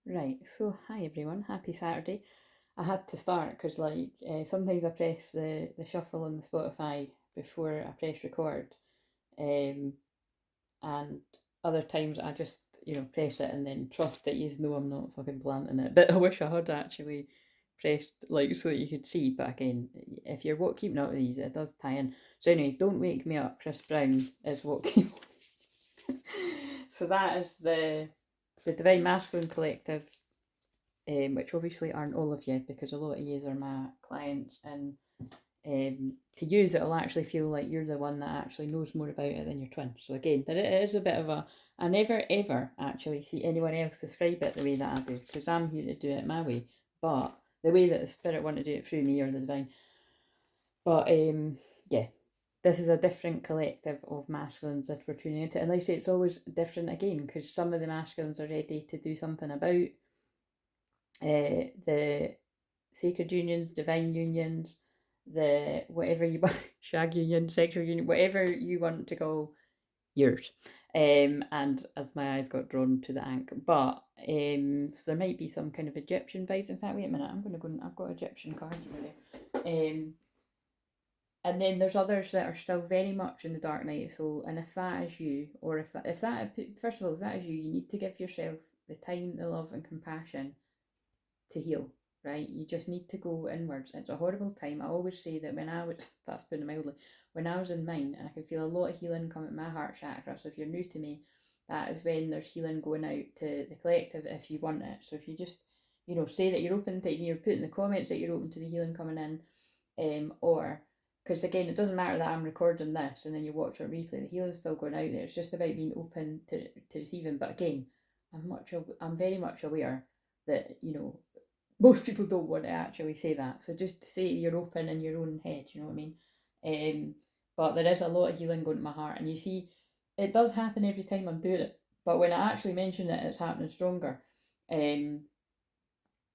Right, so hi everyone, happy Saturday. I had to start because sometimes I press the shuffle on the Spotify before I press record, um, and other times I just press it and then trust that you know I'm not fucking planting it. But I wish I had actually pressed so that you could see. But again, if you're what keeping up with these, it does tie in. So anyway, don't wake me up. Chris Brown is what keep. So that is the Divine Masculine Collective, which obviously aren't all of you because a lot of you are my clients, and to use it, it'll actually feel like you're the one that actually knows more about it than your twin. So again, it is a bit of a, I never ever actually see anyone else describe it the way that I do, because I'm here to do it my way, but the way that the spirit want to do it through me or the divine. But yeah, this is a different collective of masculines that we're tuning into. And like I say, it's always different again, because some of the masculines are ready to do something about the sacred unions, divine unions, the whatever you want, shag union, sexual union, whatever you want to call yours. And as my eyes got drawn to the ankh, but so there might be some kind of Egyptian vibes. In fact, wait a minute, I'm going to go. I've got Egyptian cards over there. And then there's others that are still very much in the dark night of the soul. And if that is you, or if that first of all, if that is you, you need to give yourself the time, the love, and compassion to heal, right? You just need to go inwards. It's a horrible time. I always say that when I was, that's putting it mildly, when I was in mine, and I could feel a lot of healing come at my heart chakra. So if you're new to me, that is when there's healing going out to the collective if you want it. So if you just, say that you're open to it, you're putting the comments that you're open to the healing coming in, or because again, it doesn't matter that I'm recording this and then you watch it replay. The healing's still going out there. It's just about being open to receiving. But again, I'm very much aware that most people don't want to actually say that. So just to say you're open in your own head, you know what I mean? But there is a lot of healing going to my heart, and you see, it does happen every time I'm doing it. But when I actually mention it, it's happening stronger. Um,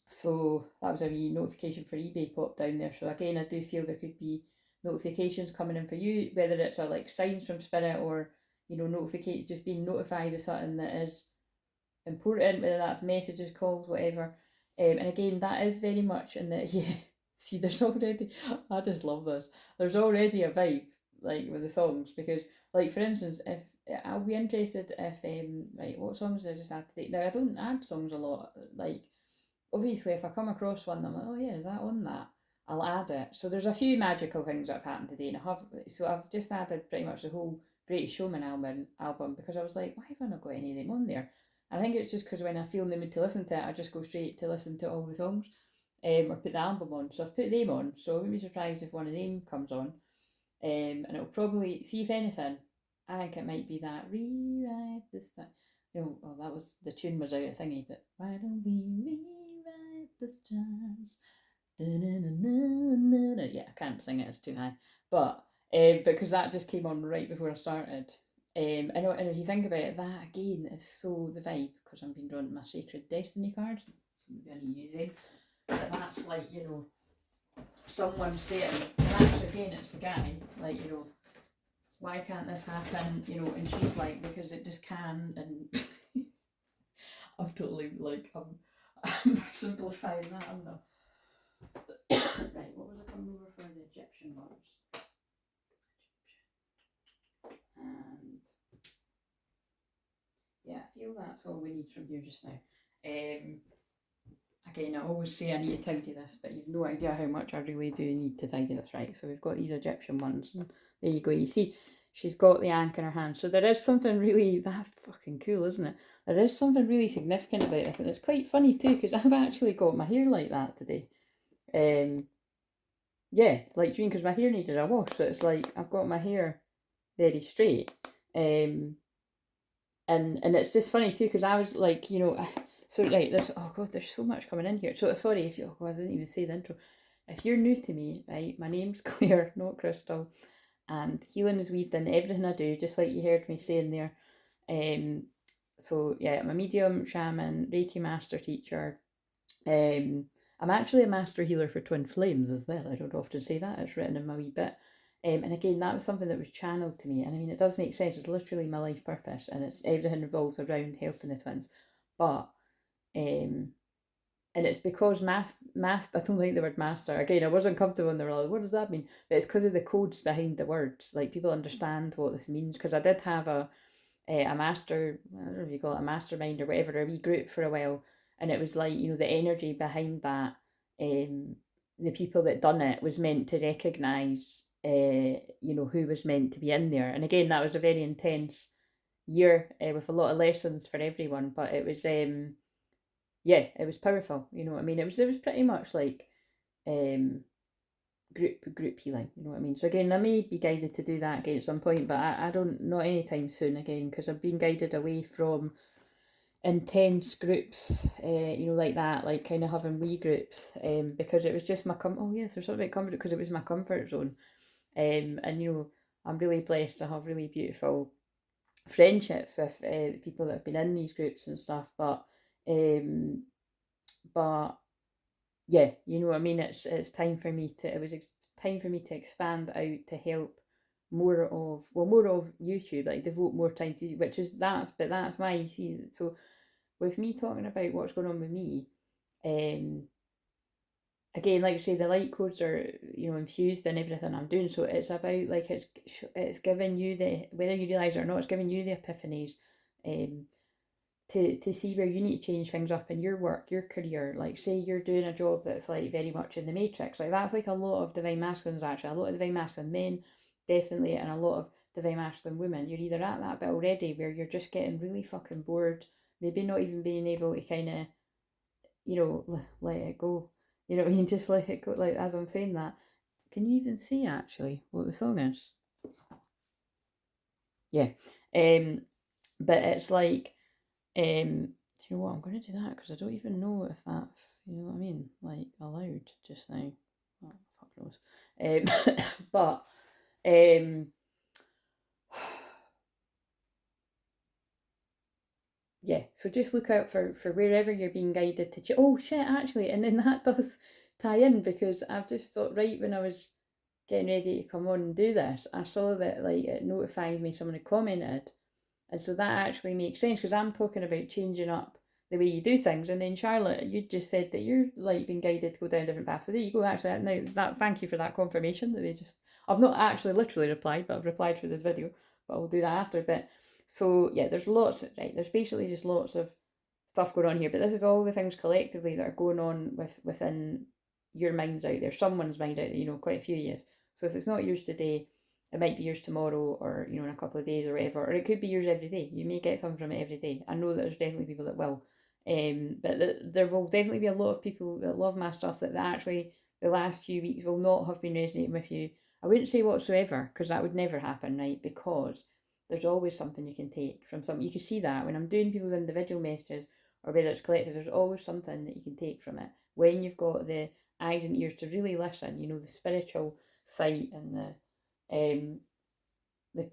so that was a wee notification for eBay popped down there. So again, I do feel there could be notifications coming in for you, whether it's like signs from spirit or notification, just being notified of something that is important, whether that's messages, calls, whatever. And again, that is very much in the yeah. See, there's already. I just love this. There's already a vibe with the songs because, for instance, if I'll be interested if right, what songs did I just add today? Now I don't add songs a lot. Obviously, if I come across one, I'm like, oh yeah, is that on that? I'll add it. So there's a few magical things that have happened today, and I've just added pretty much the whole Greatest Showman album because I was like, why have I not got any of them on there? And I think it's just because when I feel in the mood to listen to it, I just go straight to listen to all the songs, or put the album on. So I've put them on. So I wouldn't be surprised if one of them comes on, and it'll probably see if anything. I think it might be that rewrite this time. Well, that was the tune was out of thingy, but why don't we rewrite the stars? Da-na-na-na-na-na. Yeah, I can't sing it; it's too high. But because that just came on right before I started. And if you think about it, that again is so the vibe because I'm being drawn my sacred destiny cards. So maybe I need to use them. But that's someone saying, and actually again it's a guy, why can't this happen? And she's like, because it just can, and I'm totally I'm simplifying that. I'm not. Right, what was I coming over for the Egyptian ones? And yeah, I feel that's all we need from you just now. Again, I always say I need to tidy this, but you've no idea how much I really do need to tidy this, right? So we've got these Egyptian ones, and there you go. You see, she's got the ankh in her hand. So there is something really, that's fucking cool, isn't it? There is something really significant about this, and it's quite funny too, because I've actually got my hair like that today. Yeah, like June, because my hair needed a wash, so it's like I've got my hair very straight. And it's just funny too, because I was like, so right, there's oh god, there's so much coming in here. So sorry if you, oh god, I didn't even say the intro. If you're new to me, right, my name's Claire, not Crystal, and healing is weaved in everything I do, just like you heard me saying there. So yeah, I'm a medium, shaman, Reiki master teacher. I'm actually a master healer for Twin Flames as well. I don't often say that. It's written in my wee bit. And again, that was something that was channeled to me. And I mean, it does make sense. It's literally my life purpose, and it's everything revolves around helping the twins. But And it's because I don't like the word master. Again, I wasn't comfortable and they were like, what does that mean? But it's because of the codes behind the words. Like, people understand what this means. Because I did have a master, I don't know if you call it a mastermind or whatever, a wee group for a while. And it was like, the energy behind that, the people that done it was meant to recognise, who was meant to be in there. And again, that was a very intense year with a lot of lessons for everyone. But it was, yeah, it was powerful. You know what I mean? It was pretty much like um, group healing. You know what I mean? So again, I may be guided to do that again at some point, but I don't, not anytime soon again, because I've been guided away from intense groups, like that, like kind of having wee groups, because it was just my oh yes, there's something about comfort, because it was my comfort zone, and I'm really blessed to have really beautiful friendships with people that have been in these groups and stuff, um, but yeah, you know what I mean. It's time for me to. It was time for me to expand out to help more of YouTube, like devote more time to, which is that's why you see. So with me talking about what's going on with me, um, again, like you say, the light codes are infused in everything I'm doing. So it's about like it's giving you the, whether you realize it or not, it's giving you the epiphanies, um, to see where you need to change things up in your work, your career. Like, say you're doing a job that's like very much in the matrix. Like, that's like a lot of divine masculines, actually. A lot of divine masculine men, definitely, and a lot of divine masculine women. You're either at that bit already where you're just getting really fucking bored, maybe not even being able to kind of, let it go. You know what I mean? Just let it go. Like, as I'm saying that, can you even see actually what the song is? Yeah. But it's like, do you know what? I'm going to do that because I don't even know if that's, you know what I mean, like allowed just now. Oh, fuck knows. But yeah. So just look out for wherever you're being guided to. Oh shit! Actually, and then that does tie in, because I've just thought, right when I was getting ready to come on and do this, I saw that like it notified me someone had commented. And so that actually makes sense, because I'm talking about changing up the way you do things. And then Charlotte, you just said that you're like being guided to go down different paths. So there you go. Actually, now that, thank you for that confirmation that I've not actually literally replied, but I've replied for this video. But I'll do that after. But so yeah, there's lots. Right, there's basically just lots of stuff going on here. But this is all the things collectively that are going on within your minds out there, someone's mind out there. Quite a few years. So if it's not yours today, it might be yours tomorrow, or in a couple of days or whatever, or it could be yours every day. You may get something from it every day. I know that there's definitely people that will, but there will definitely be a lot of people that love my stuff that actually the last few weeks will not have been resonating with you. I wouldn't say whatsoever, because that would never happen, right? Because there's always something you can take from something. You can see that when I'm doing people's individual messages, or whether it's collective, there's always something that you can take from it when you've got the eyes and ears to really listen. The spiritual sight and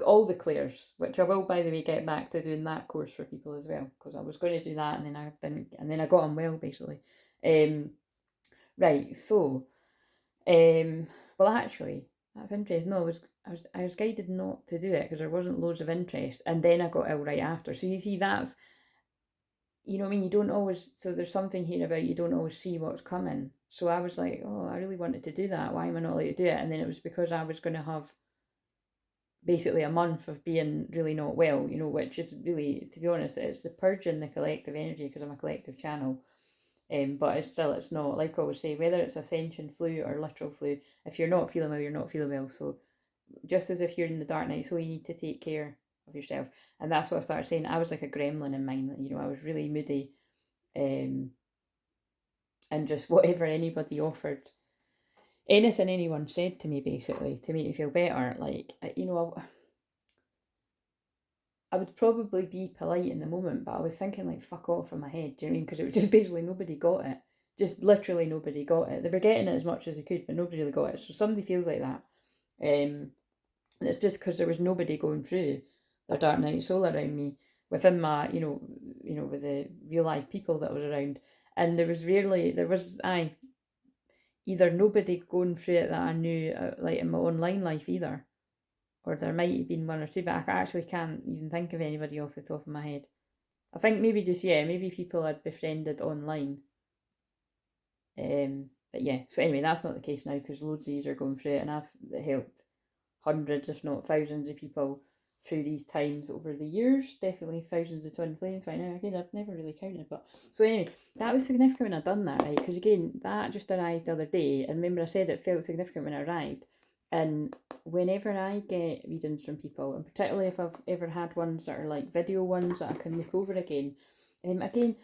all the clairs, which I will, by the way, get back to doing that course for people as well, because I was going to do that and then I didn't, and then I got on well basically. Right, so well, actually, that's interesting. No, I was guided not to do it because there wasn't loads of interest, and then I got ill right after. So you see, that's, you know what I mean. You don't always. So there's something here about you don't always see what's coming. So I was like, oh, I really wanted to do that. Why am I not allowed to do it? And then it was because I was going to have basically a month of being really not well, which is really, to be honest, it's the purging the collective energy, because I'm a collective channel. But it's not, like I always say, whether it's ascension flu or literal flu, if you're not feeling well, you're not feeling well. So just as if you're in the dark night, so you need to take care of yourself. And that's what I started saying. I was like a gremlin in mine, I was really moody, and just whatever anybody offered, anything anyone said to me, basically, to make me feel better, like, I would probably be polite in the moment, but I was thinking like fuck off in my head. Do you know what I mean? Because it was just basically nobody got it. Just literally nobody got it. They were getting it as much as they could, but nobody really got it. So somebody feels like that. And it's just because there was nobody going through their dark night soul around me within my, with the real life people that was around. And there was either nobody going through it that I knew, like in my online life either, or there might have been one or two, but I actually can't even think of anybody off the top of my head. I think maybe just, maybe people I'd befriended online. But yeah, so anyway, that's not the case now because loads of these are going through it, and I've helped hundreds, if not thousands, of people through these times over the years. Definitely thousands of twin flames right now. Again, I've never really counted, but so anyway, that was significant when I done that, right? Because again, that just arrived the other day, and remember I said it felt significant when it arrived. And whenever I get readings from people, and particularly if I've ever had ones that are like video ones that I can look over again, again,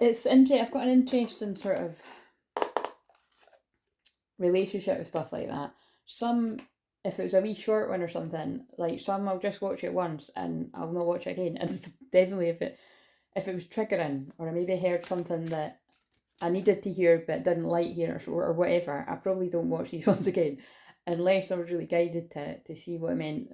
it's interesting. I've got an interesting sort of relationship with stuff like that. Some, if it was a wee short one or something, like some I'll just watch it once and I'll not watch it again. And it's definitely if it was triggering, or I maybe heard something that I needed to hear but didn't like hearing, or whatever, I probably don't watch these ones again unless I was really guided to see what it meant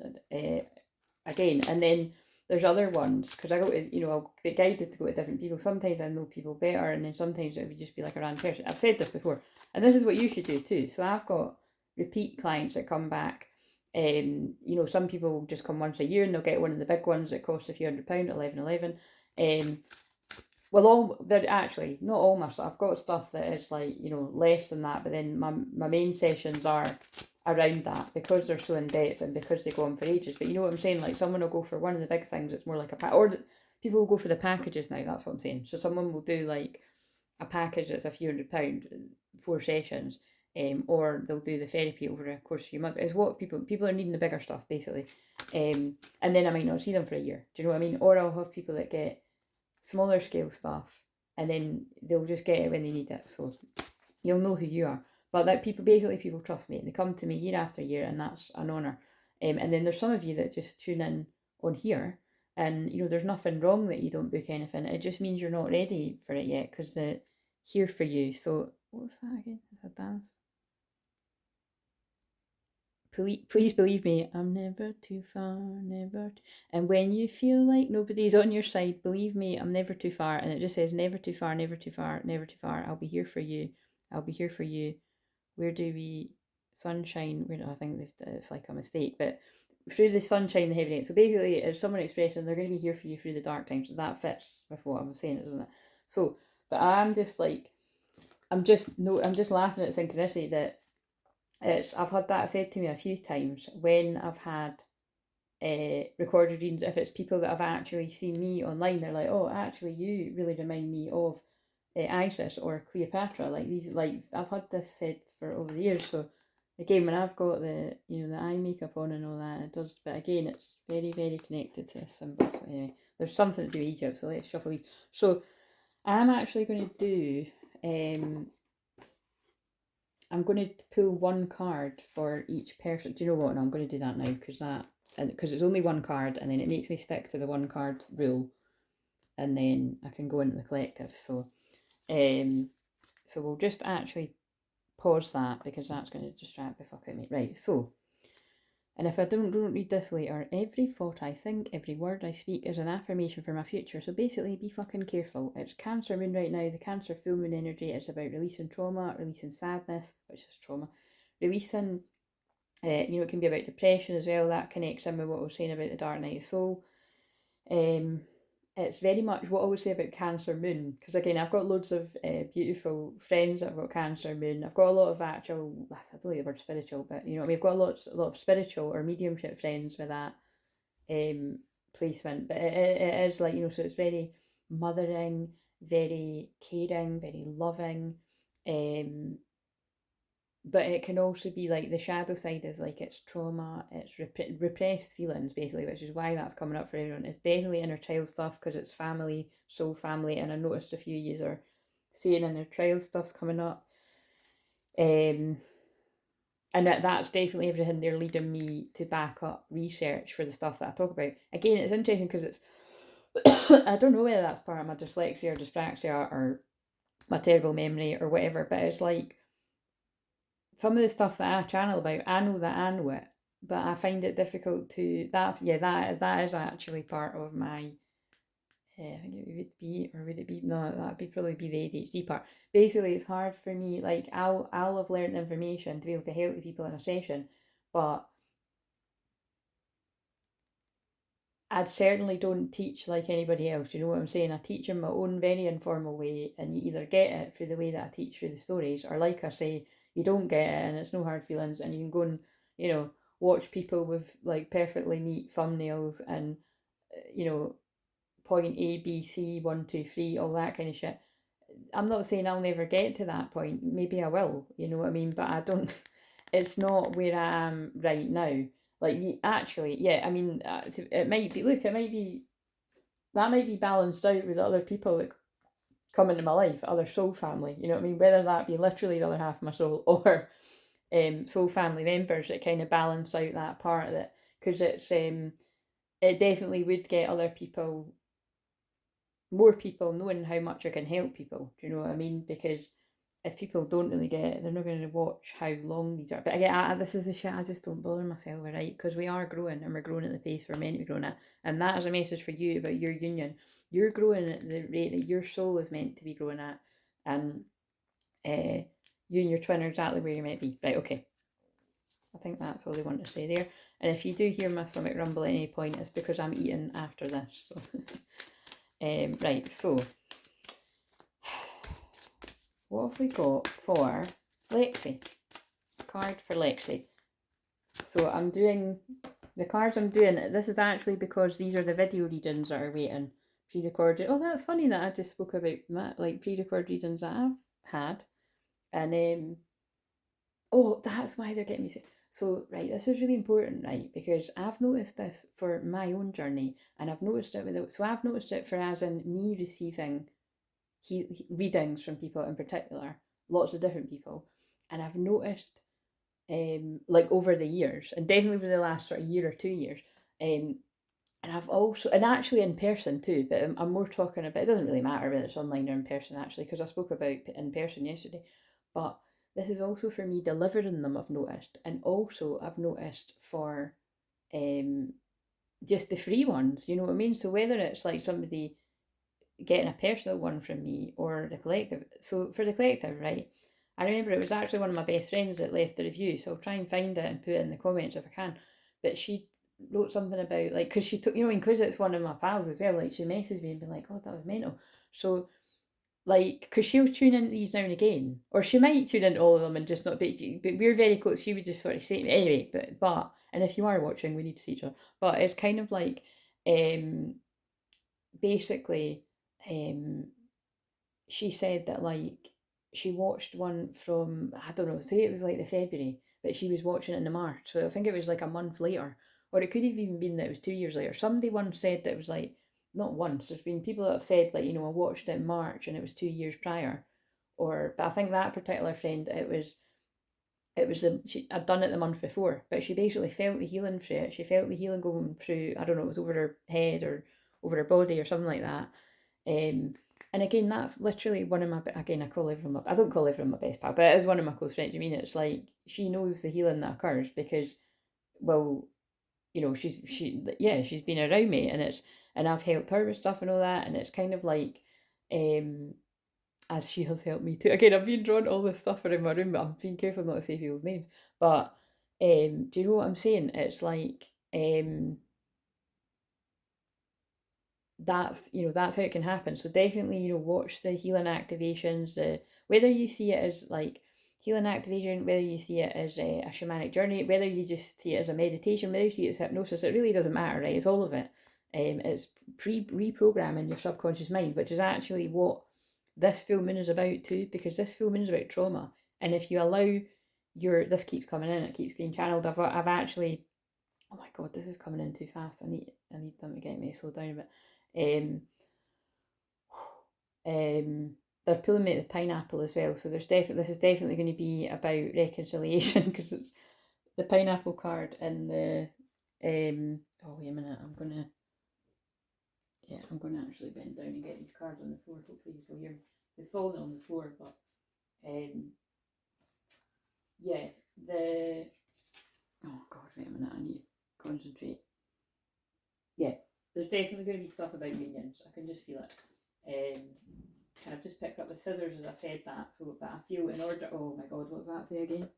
again. And then there's other ones because I go to, I'll be guided to go to different people. Sometimes I know people better, and then sometimes it would just be like a random person. I've said this before, and this is what you should do too. So I've got repeat clients that come back. Some people will just come once a year and they'll get one of the big ones that costs a few £100, 11. Well, they're actually not all my stuff. I've got stuff that is like, less than that, but then my main sessions are around that because they're so in depth and because they go on for ages. But you know what I'm saying? Like someone will go for one of the big things, it's more like or people will go for the packages now, that's what I'm saying. So someone will do like a package that's a few £100, 4 sessions, or they'll do the therapy over a course of a few months. It's what people are needing the bigger stuff basically. And then I might not see them for a year. Do you know what I mean? Or I'll have people that get smaller scale stuff and then they'll just get it when they need it. So you'll know who you are. But that people trust me and they come to me year after year, and that's an honour. And then there's some of you that just tune in on here, and there's nothing wrong that you don't book anything. It just means you're not ready for it yet because they're here for you. So what's that again? Is a dance? Please believe me, I'm never too far, never. And when you feel like nobody's on your side, believe me, I'm never too far. And it just says never too far, never too far, never too far. I'll be here for you. I'll be here for you. Where do we sunshine? I think it's like a mistake, but through the sunshine, the heaviness. So basically, if someone expressing they're going to be here for you through the dark times, that fits with what I'm saying, isn't it? So, but I'm just like, I'm just laughing at synchronicity that I've had that said to me a few times when I've had recorded readings. If it's people that have actually seen me online, they're like, oh, actually, you really remind me of Isis or Cleopatra. Like these, like I've had this said for over the years. So again, when I've got the the eye makeup on and all that, it does. But again, it's very very connected to this symbol. So anyway, there's something to do with Egypt. So let's shuffle these. So I'm actually going to do. I'm going to pull one card for each person. Do you know what? No, I'm going to do that now because it's only one card, and then it makes me stick to the one card rule, and then I can go into the collective. So, so we'll just actually pause that because that's going to distract the fuck out of me. Right. So, and if I don't read this later, every thought I think, every word I speak is an affirmation for my future. So basically, be fucking careful. It's Cancer moon right now, the Cancer full moon energy. It's about releasing trauma, releasing sadness, which is trauma, releasing, it can be about depression as well. That connects in with what I was saying about the dark night of soul. It's very much what I always say about Cancer moon, because again, I've got loads of beautiful friends that have got Cancer moon. I've got a lot of actual, I don't like the word spiritual, but we've got a lot of spiritual or mediumship friends with that placement. But it is like, so it's very mothering, very caring, very loving. But it can also be like the shadow side is like it's trauma, it's repressed feelings basically, which is why that's coming up for everyone. It's definitely inner child stuff because it's family, soul family, and I noticed a few years are saying inner child stuff's coming up. And that's definitely everything they're leading me to back up research for the stuff that I talk about. Again, it's interesting because it's I don't know whether that's part of my dyslexia or dyspraxia or my terrible memory or whatever, but it's like some of the stuff that I channel about, I know that I know it, but I find it difficult to. That is actually part of my. I think it would be, or would it be? No, that'd be probably be the ADHD part. Basically, it's hard for me. Like I'll have learned information to be able to help the people in a session, but I certainly don't teach like anybody else, you know what I'm saying? I teach in my own very informal way, and you either get it through the way that I teach through the stories, or like I say, you don't get it and it's no hard feelings, and you can go and, you know, watch people with like perfectly neat thumbnails and, you know, point A, B, C, 1, 2, 3, all that kind of shit. I'm not saying I'll never get to that point. Maybe I will, you know what I mean? But I don't, it's not where I am right now. Like, actually, yeah, I mean, it might be, look, it might be, that might be balanced out with other people that come into my life, other soul family, you know what I mean? Whether that be literally the other half of my soul or soul family members that kind of balance out that part of it. Because it definitely would get other people, more people knowing how much I can help people. Do you know what I mean? Because if people don't really get it, they're not going to watch how long these are. But again, this is the shit I just don't bother myself with, right? Because we are growing, and we're growing at the pace we're meant to be growing at. And that is a message for you about your union. You're growing at the rate that your soul is meant to be growing at. And you and your twin are exactly where you're meant to be. Right, okay. I think that's all they want to say there. And if you do hear my stomach rumble at any point, it's because I'm eating after this. So right, so what have we got for Lexi? Card for Lexi. So I'm doing, the cards I'm doing, this is actually because these are the video readings that are waiting, pre-recorded. Oh, that's funny that I just spoke about like pre-recorded readings that I've had. And oh, that's why they're getting me sick. So, right, this is really important, right? Because I've noticed this for my own journey, and I've noticed it with, so I've noticed it for as in me receiving readings from people in particular, lots of different people, and I've noticed, like over the years, and definitely over the last sort of year or 2 years, and I've also, and actually in person too, but I'm more talking about, it doesn't really matter whether it's online or in person actually, because I spoke about in person yesterday, but this is also for me delivering them, I've noticed, and also I've noticed for just the free ones, you know what I mean? So whether it's like somebody getting a personal one from me or the collective. So for the collective, right, I remember it was actually one of my best friends that left the review, so I'll try and find it and put it in the comments if I can. But she wrote something about, like, because she took, you know, because it's one of my pals as well, like she messaged me and be like, oh, that was mental. So like, because she'll tune into these now and again, or she might tune into all of them and just not, but we're very close. She would just sort of say anyway, but and if you are watching, we need to see each other. But it's kind of like, basically, um, she said that like she watched one from, I don't know, say it was like the February, but she was watching it in the March, so I think it was like a month later, or it could have even been that it was 2 years later. Somebody once said that it was like, not once, there's been people that have said like, you know, I watched it in March and it was 2 years prior, or but I think that particular friend, I'd done it the month before, but she basically felt the healing through it. She felt the healing going through, I don't know, it was over her head or over her body or something like that. And again, that's literally one of my, again, I don't call everyone my best pal, but it is one of my close friends. I mean, it's like she knows the healing that occurs because, well, you know, she's been around me, and I've helped her with stuff and all that, and it's kind of like, as she has helped me too. Again, I've been drawing all this stuff around my room, but I'm being careful not to say people's names. But do you know what I'm saying? It's like, that's, you know, that's how it can happen. So definitely, you know, watch the healing activations, whether you see it as like healing activation, whether you see it as a shamanic journey, whether you just see it as a meditation, whether you see it as hypnosis, it really doesn't matter, right? It's all of it. It's reprogramming your subconscious mind, which is actually what this full moon is about too, because this full moon is about trauma. And if you allow this keeps coming in, it keeps getting channeled. I've actually, oh my god, this is coming in too fast. I need them to get me to slow down a bit. Um, they're pulling me at the pineapple as well, so this is definitely going to be about reconciliation because it's the pineapple card and the oh wait a minute, I'm gonna actually bend down and get these cards on the floor. Hopefully you'll hear them. They've fallen on the floor, but yeah, the oh god, wait a minute, I need to concentrate. Yeah, there's definitely going to be stuff about unions. I can just feel it. I've just picked up the scissors as I said that, so that I feel in order. Oh my god, what does that say again?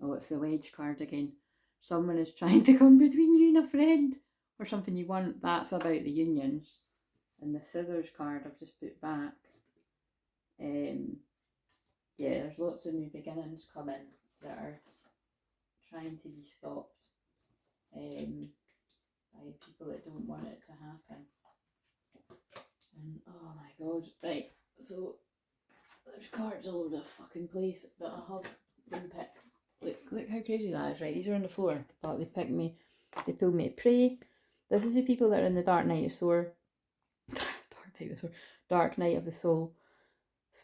Oh, it's the wedge card again. Someone is trying to come between you and a friend, or something you want, that's about the unions. And the scissors card I've just put back. Yeah, there's lots of new beginnings coming that are trying to be stopped by people that don't want it to happen. And oh my god, right, so there's cards all over the fucking place that I have been picked. Look how crazy that is, right? These are on the floor, but they picked me, they pulled me to pray. This is the people that are in the dark night of soul. Dark night of the soul.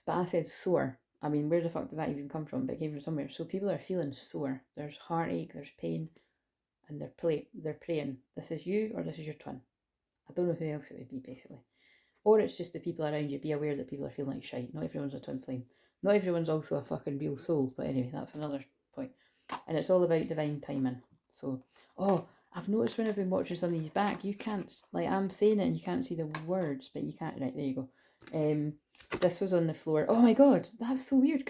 I said sore. I mean, where the fuck did that even come from? But it came from somewhere. So people are feeling sore. There's heartache, there's pain, and they're praying. This is you or this is your twin. I don't know who else it would be, basically. Or it's just the people around you. Be aware that people are feeling like shite. Not everyone's a twin flame. Not everyone's also a fucking real soul. But anyway, that's another point. And it's all about divine timing. So, oh, I've noticed when I've been watching some of these back, you can't, like, I'm saying it and you can't see the words, but you can't, right, there you go. This was on the floor. Oh my god, that's so weird.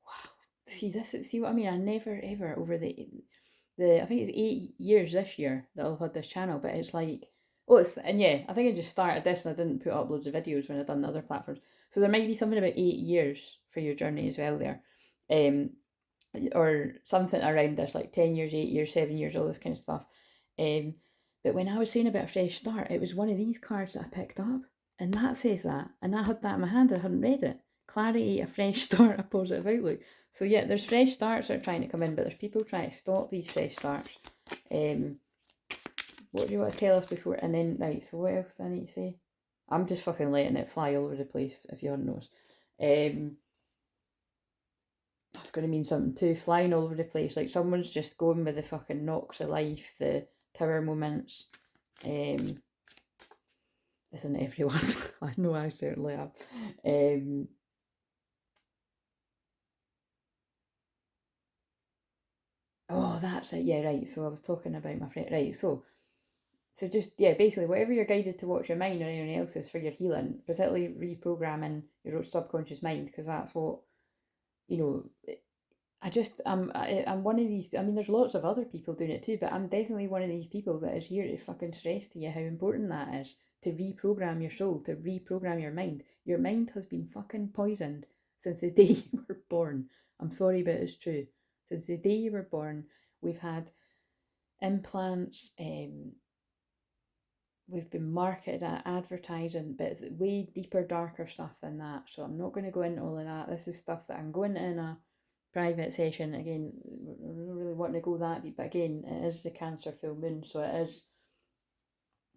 Wow. See what I mean? I never ever over the I think it's 8 years this year that I've had this channel, but it's like, and yeah, I think I just started this and I didn't put up loads of videos when I'd done the other platforms. So there might be something about 8 years for your journey as well there. Or something around this, like 10 years, 8 years, 7 years, all this kind of stuff. But when I was saying about a fresh start, it was one of these cards that I picked up, and that says that, and I had that in my hand, I hadn't read it. Clarity, a fresh start, a positive outlook. So yeah, there's fresh starts that are trying to come in, but there's people trying to stop these fresh starts. What do you want to tell us before? And then, right, so what else do I need to say? I'm just fucking letting it fly all over the place, if you haven't noticed. That's going to mean something too, flying all over the place. Like someone's just going with the fucking knocks of life, the tower moments. Isn't everyone? I know I certainly have. Oh, that's it. Yeah, right. So I was talking about my friend. Right. So just, yeah, basically whatever you're guided to watch your mind or anyone else's for your healing, particularly reprogramming your subconscious mind, because that's what, you know, I'm one of these, I mean, there's lots of other people doing it too, but I'm definitely one of these people that is here to fucking stress to you how important that is, to reprogram your soul, to reprogram your mind. Your mind has been fucking poisoned since the day you were born. I'm sorry, but it's true. Since the day you were born, we've had implants, we've been marketed at advertising, but way deeper, darker stuff than that. So I'm not going to go into all of that. This is stuff that I'm going in a private session. Again, I don't really want to go that deep, but again, it is the Cancer full moon, so it is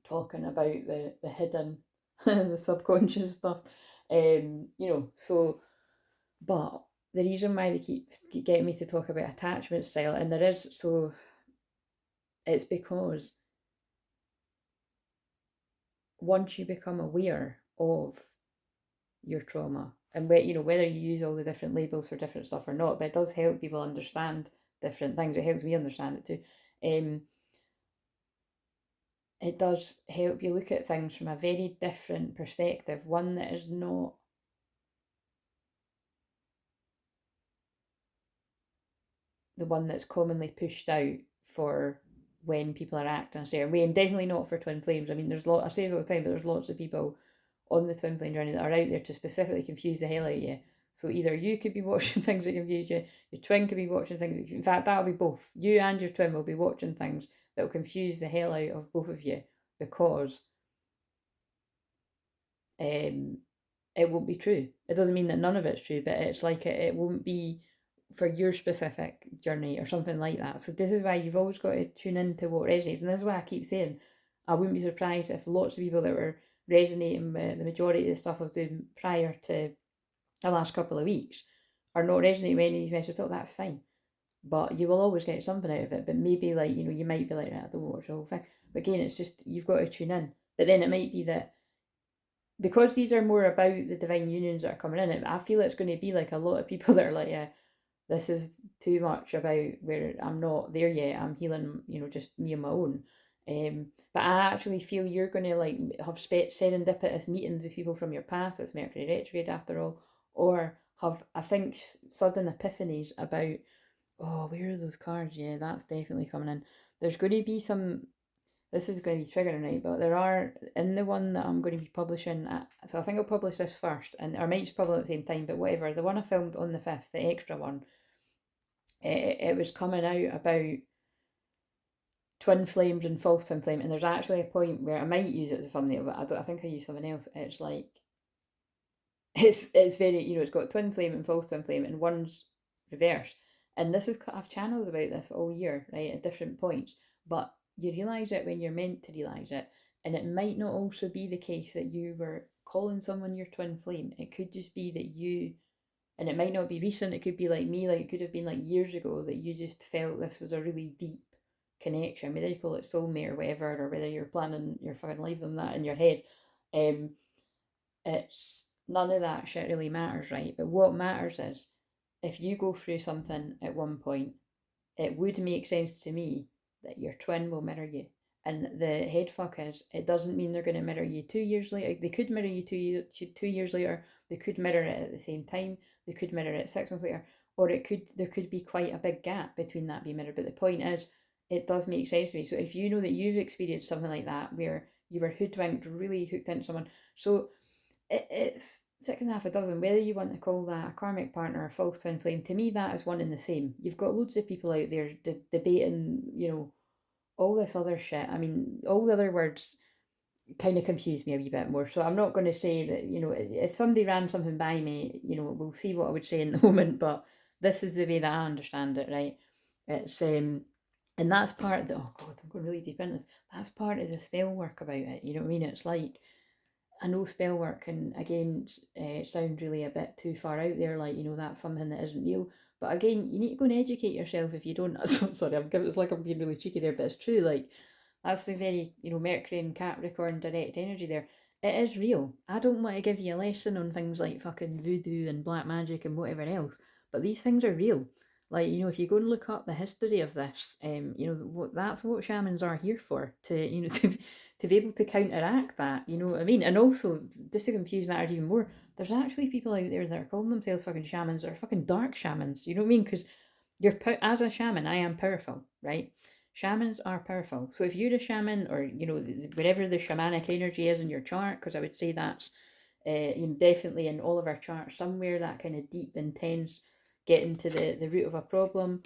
talking about the hidden, the subconscious stuff. So, but the reason why they keep getting me to talk about attachment style, and there is, so it's because once you become aware of your trauma, and whether you use all the different labels for different stuff or not, but it does help people understand different things. It helps me understand it too. It does help you look at things from a very different perspective, one that is not the one that's commonly pushed out for when people are acting a certain way, and definitely not for twin flames. I mean, I say this all the time, but there's lots of people on the twin flame journey that are out there to specifically confuse the hell out of you. So either you could be watching things that confuse you, your twin could be watching things that, in fact, that'll be both. You and your twin will be watching things that will confuse the hell out of both of you, because it won't be true. It doesn't mean that none of it's true, but it's like it won't be for your specific journey or something like that. So this is why you've always got to tune into what resonates. And this is why I keep saying I wouldn't be surprised if lots of people that were resonating with the majority of the stuff I was doing prior to the last couple of weeks are not resonating with any of these messages. Oh, that's fine. But you will always get something out of it. But maybe, like, you might be like, I don't watch the whole thing. But again, it's just, you've got to tune in. But then it might be that because these are more about the divine unions that are coming in, I feel it's going to be like a lot of people that are like, yeah, this is too much about where I'm not there yet. I'm healing, just me on my own. But I actually feel you're going to like have serendipitous meetings with people from your past. It's Mercury retrograde after all, or have, I think, sudden epiphanies about, oh, where are those cards? Yeah, that's definitely coming in. There's going to be some this is going to be triggering, right? But there are, in the one that I'm going to be publishing, so I think I'll publish this first, and or I might just publish at the same time, but whatever. The one I filmed on the 5th, the extra one, it was coming out about twin flames and false twin flame, and there's actually a point where I might use it as a thumbnail, but I think I use something else. It's like, it's very, it's got twin flame and false twin flame, and one's reverse. And this is, I've channeled about this all year, right, at different points, but you realise it when you're meant to realise it. And it might not also be the case that you were calling someone your twin flame. It could just be that you, and it might not be recent, it could be like me, like it could have been like years ago that you just felt this was a really deep connection, whether you call it soulmate or whatever, or whether you're planning your fucking life on that in your head. It's none of that shit really matters, right? But what matters is, if you go through something at one point, it would make sense to me that your twin will mirror you. And the head fuck is, it doesn't mean they're going to mirror you 2 years later. They could mirror you 2 years later. They could mirror it at the same time. They could mirror it 6 months later. Or there could be quite a big gap between that being mirrored. But the point is, it does make sense to me. So if you know that you've experienced something like that, where you were hoodwinked, really hooked into someone, so it's 6.5 whether you want to call that a karmic partner or a false twin flame. To me, that is one and the same. You've got loads of people out there debating, all this other shit. I mean, all the other words kind of confuse me a wee bit more. So I'm not going to say that, if somebody ran something by me, we'll see what I would say in the moment, but this is the way that I understand it, right? It's, and that's part of the, oh God, I'm going really deep into this. That's part of the spell work about it. You know what I mean? It's like, I know spell work can, again, sound really a bit too far out there, like, that's something that isn't real. But again, you need to go and educate yourself if you don't. Sorry, it's like I'm being really cheeky there, but it's true. Like, that's the very, Mercury and Capricorn direct energy there. It is real. I don't want to give you a lesson on things like fucking voodoo and black magic and whatever else, but these things are real. Like, if you go and look up the history of this, that's what shamans are here for, to, to be able to counteract that, you know what I mean? And also, just to confuse matters even more, there's actually people out there that are calling themselves fucking shamans or fucking dark shamans, you know what I mean? Because as a shaman, I am powerful, right? Shamans are powerful. So if you're a shaman, or, wherever the shamanic energy is in your chart, because I would say that's definitely in all of our charts, somewhere that kind of deep, intense, getting to the root of a problem.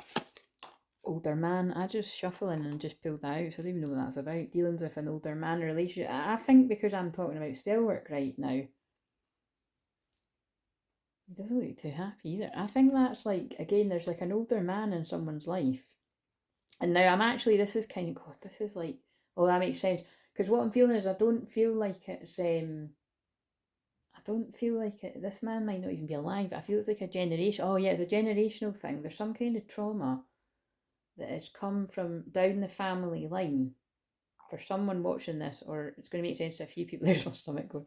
Older man, I just shuffling and just pulled that out, so I don't even know what that's about. Dealings with an older man relationship. I think because I'm talking about spell work right now, he doesn't look too happy either. I think that's like, again, there's like an older man in someone's life. And now this is kind of, God, this is like, oh, that makes sense. Because what I'm feeling is, I don't feel like it's, this man might not even be alive. I feel it's like a generation. Oh yeah, it's a generational thing. There's some kind of trauma that has come from down the family line for someone watching this, or it's going to make sense to a few people. There's my stomach going.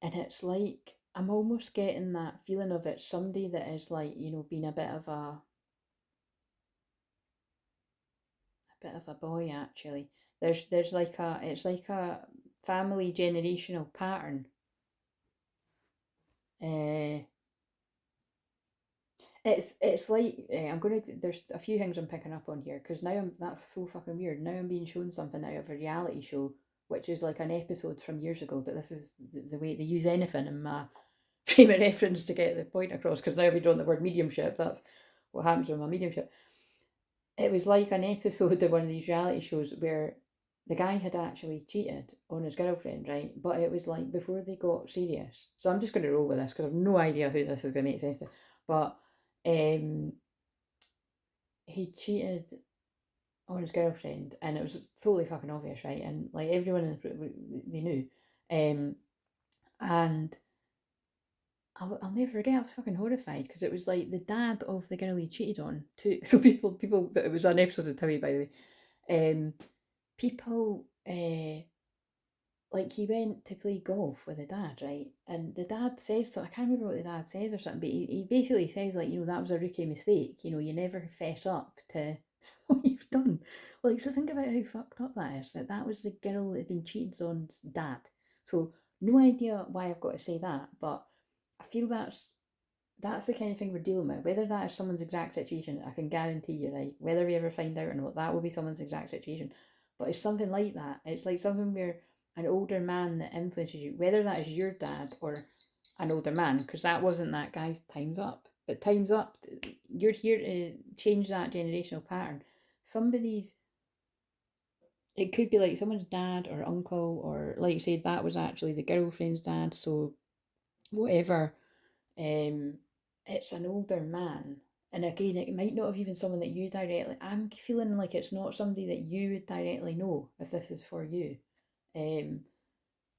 And it's like, I'm almost getting that feeling of it. Somebody that is like, being a bit of a boy, actually. There's like it's like a family generational pattern. It's like, there's a few things I'm picking up on here, because now that's so fucking weird. Now I'm being shown something out of a reality show, which is like an episode from years ago, but this is the way they use anything in my frame of reference to get the point across, because now we don't the word mediumship. That's what happens with my mediumship. It was like an episode of one of these reality shows where the guy had actually cheated on his girlfriend, right? But it was like before they got serious. So I'm just going to roll with this because I've no idea who this is going to make sense to. But he cheated on his girlfriend, and it was totally fucking obvious, right? And like everyone they knew, and I'll never forget. I was fucking horrified because it was like the dad of the girl he cheated on too. So people, it was an episode of Towie, by the way. People, like he went to play golf with the dad, right? And the dad says, so I can't remember what the dad says or something, but he basically says, like, that was a rookie mistake. You never fess up to what you've done. Like, so think about how fucked up that is. That was the girl that had been cheated on's dad. So no idea why I've got to say that, but I feel that's that's the kind of thing we're dealing with. Whether that is someone's exact situation, I can guarantee you, right? Whether we ever find out or not, that will be someone's exact situation. But it's something like that. It's like something where an older man that influences you, whether that is your dad or an older man, because that wasn't that guy's. Time's up. But time's up. You're here to change that generational pattern. Somebody's, it could be like someone's dad or uncle, or like you said, that was actually the girlfriend's dad. So whatever. It's an older man. And again, it might not have even someone that you directly. I'm feeling like it's not somebody that you would directly know if this is for you. Um,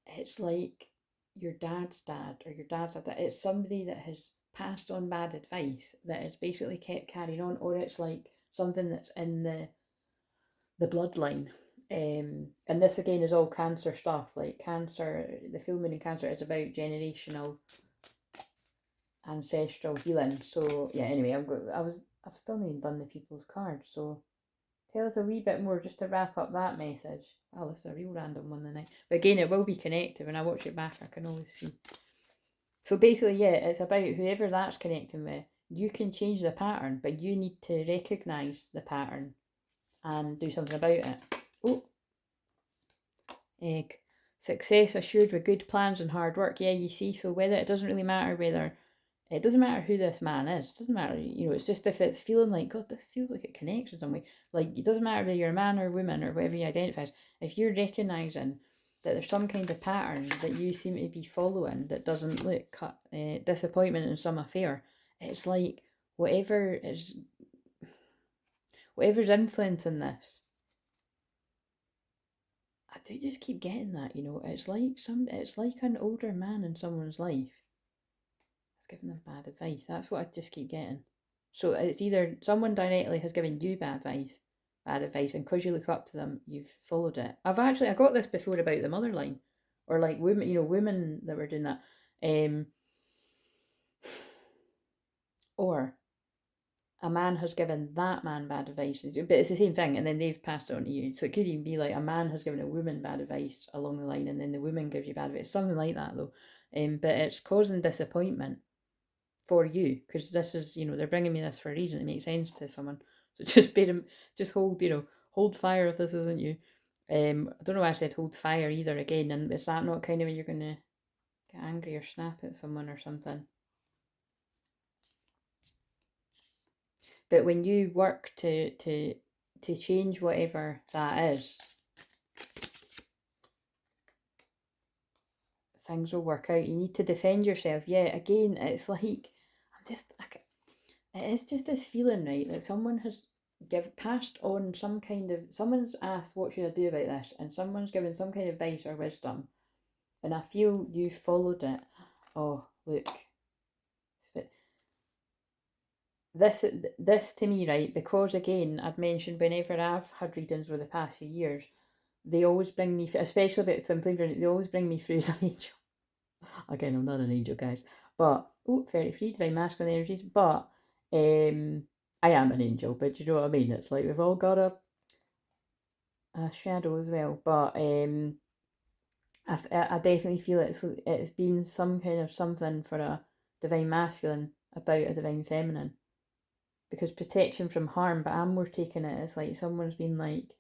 it's like your dad's dad or your dad's dad. It's somebody that has passed on bad advice that is basically kept carrying on, or it's like something that's in the bloodline. And this again is all Cancer stuff. Like Cancer, the full moon in Cancer is about generational ancestral healing. So yeah, anyway, I've still not even done the people's cards. So tell us a wee bit more just to wrap up that message. Oh, this is a real random one tonight. But again, it will be connected. When I watch it back, I can always see. So basically, yeah, it's about whoever that's connecting with. You can change the pattern, but you need to recognise the pattern and do something about it. Oh, egg. Success assured with good plans and hard work. Yeah, you see, so whether it doesn't really matter whether, it doesn't matter who this man is. It doesn't matter, it's just if it's feeling like, God, this feels like it connects in some way. Like, it doesn't matter whether you're a man or a woman or whatever you identify as. If you're recognising that there's some kind of pattern that you seem to be following that doesn't look disappointment in some affair, it's like whatever's influencing this. I do just keep getting that, it's like an older man in someone's life has given them bad advice. That's what I just keep getting. So it's either someone directly has given you bad advice, and because you look up to them, you've followed it. I got this before about the mother line, or like women that were doing that, or a man has given that man bad advice, but it's the same thing, and then they've passed it on to you. So it could even be like a man has given a woman bad advice along the line, and then the woman gives you bad advice, something like that though. But it's causing disappointment for you, because this is, they're bringing me this for a reason. It makes sense to someone. So just hold fire if this isn't you. I don't know why I said hold fire either again, and is that not kind of when you're gonna get angry or snap at someone or something? But when you work to change whatever that is, things will work out. You need to defend yourself. Yeah, again, it's like it is just this feeling, right, that someone has passed on some kind of, someone's asked what should I do about this, and someone's given some kind of advice or wisdom, and I feel you followed it. Oh, look. This to me, right, because again, I'd mentioned whenever I've had readings over the past few years, they always bring me, especially about twin flames, they always bring me through as an angel. Again, I'm not an angel, guys, but very free divine masculine energies. But I am an angel, but you know what I mean. It's like we've all got a shadow as well. But I definitely feel it's been some kind of something for a divine masculine about a divine feminine. Because protection from harm, but I'm more taking it as like someone's been like,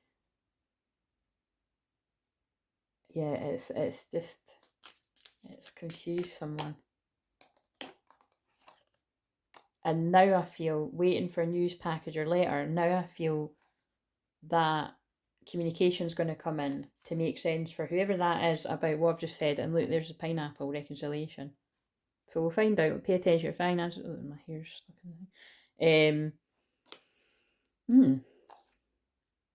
yeah, it's confused someone. And now I feel, waiting for a news package or letter, now I feel that communication's going to come in to make sense for whoever that is about what I've just said. And look, there's a pineapple reconciliation. So we'll find out. Pay attention to finances. Oh, my hair's stuck in there.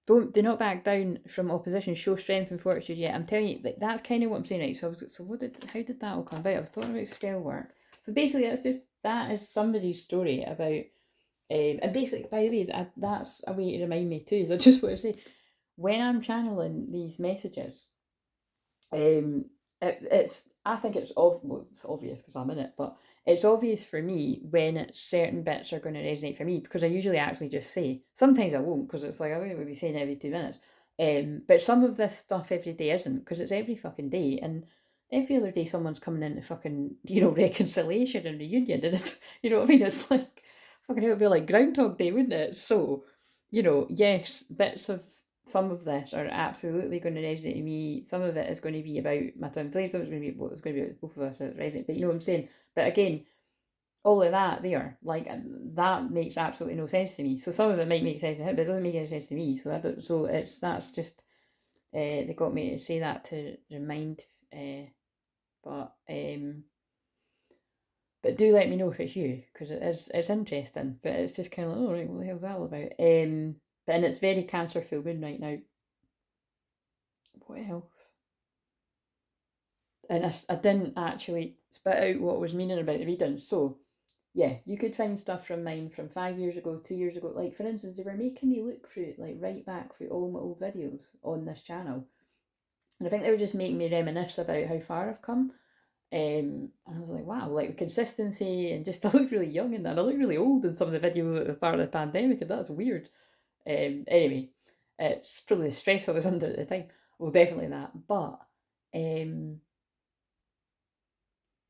Do not back down from opposition. Show strength and fortitude. Yeah, I'm telling you, that's kind of what I'm saying, right? So how did that all come about? I was talking about spell work. So basically, that is somebody's story about, and basically, by the way, that's a way to remind me too. Is I just want to say, when I'm channeling these messages, I think it's obvious because I'm in it, but it's obvious for me when certain bits are going to resonate for me, because I usually actually just say. Sometimes I won't, because it's like I think we'll be saying every 2 minutes. But some of this stuff every day isn't, because it's every fucking day, and every other day someone's coming into fucking, you know, reconciliation and reunion, and it's, you know what I mean? It's like, fucking, it would be like Groundhog Day, wouldn't it? So, you know, yes, bits of some of this are absolutely going to resonate with me. Some of it is going to be about my twin flames. Some of it's going to be, well, it's going to be about both of us that resonate. But you know what I'm saying? But again, all of that there, like, that makes absolutely no sense to me. So some of it might make sense to him, but it doesn't make any sense to me. So that's just they got me to say that to remind. But but do let me know if it's you, because it's interesting. But it's just kind of like, oh right, what the hell's that all about? But and it's very Cancer full moon right now. What else? And I didn't actually spit out what I was meaning about the reading. So yeah, you could find stuff from mine from 5 years ago, 2 years ago. Like for instance, they were making me look through, like right back through all my old videos on this channel, and I think they were just making me reminisce about how far I've come. And I was like, wow, like the consistency, and just I look really young in that. I look really old in some of the videos at the start of the pandemic, and that's weird. Anyway, it's probably the stress I was under at the time. Well, definitely that. But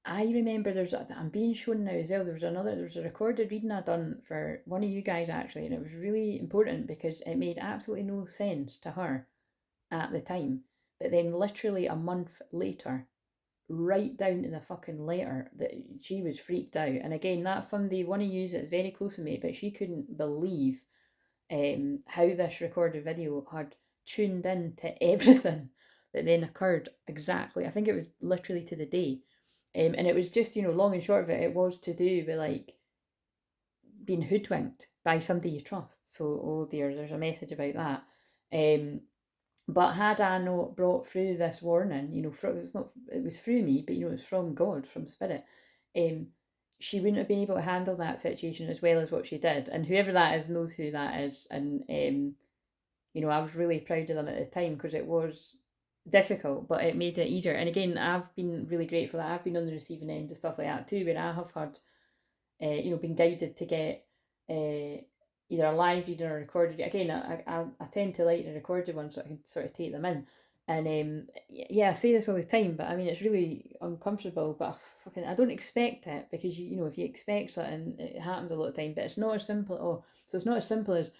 I remember I'm being shown now as well. There was a recorded reading I done for one of you guys actually, and it was really important because it made absolutely no sense to her at the time. But then, literally a month later, right down to the fucking letter, that she was freaked out. And again, that Sunday, one of you that's very close to me, but she couldn't believe how this recorded video had tuned in to everything that then occurred exactly. I think it was literally to the day. And it was just, you know, long and short of it, it was to do with like being hoodwinked by somebody you trust. So, oh dear, there's a message about that. But had I not brought through this warning, you know, it was through me, but you know, it's from God, from Spirit. She wouldn't have been able to handle that situation as well as what she did. And whoever that is knows who that is. And you know, I was really proud of them at the time because it was difficult, but it made it easier. And again, I've been really grateful that I've been on the receiving end of stuff like that too, where I have had, you know, been guided to get either a live reading or a recorded. Again, I tend to like the recorded ones so I can sort of take them in. And yeah, I say this all the time, but I mean it's really uncomfortable. But I don't expect it, because you know, if you expect something, it happens a lot of time. But it's not as simple. Oh, so it's not as simple as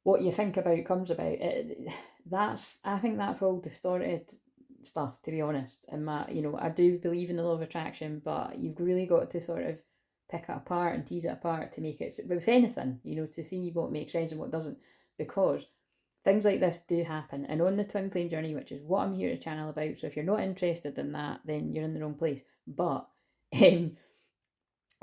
what you think about comes about. I think that's all distorted stuff, to be honest. And you know, I do believe in the law of attraction, but you've really got to sort of pick it apart and tease it apart to make it, with anything, you know, to see what makes sense and what doesn't, because things like this do happen. And on the twin flame journey, which is what I'm here to channel about, so if you're not interested in that, then you're in the wrong place. But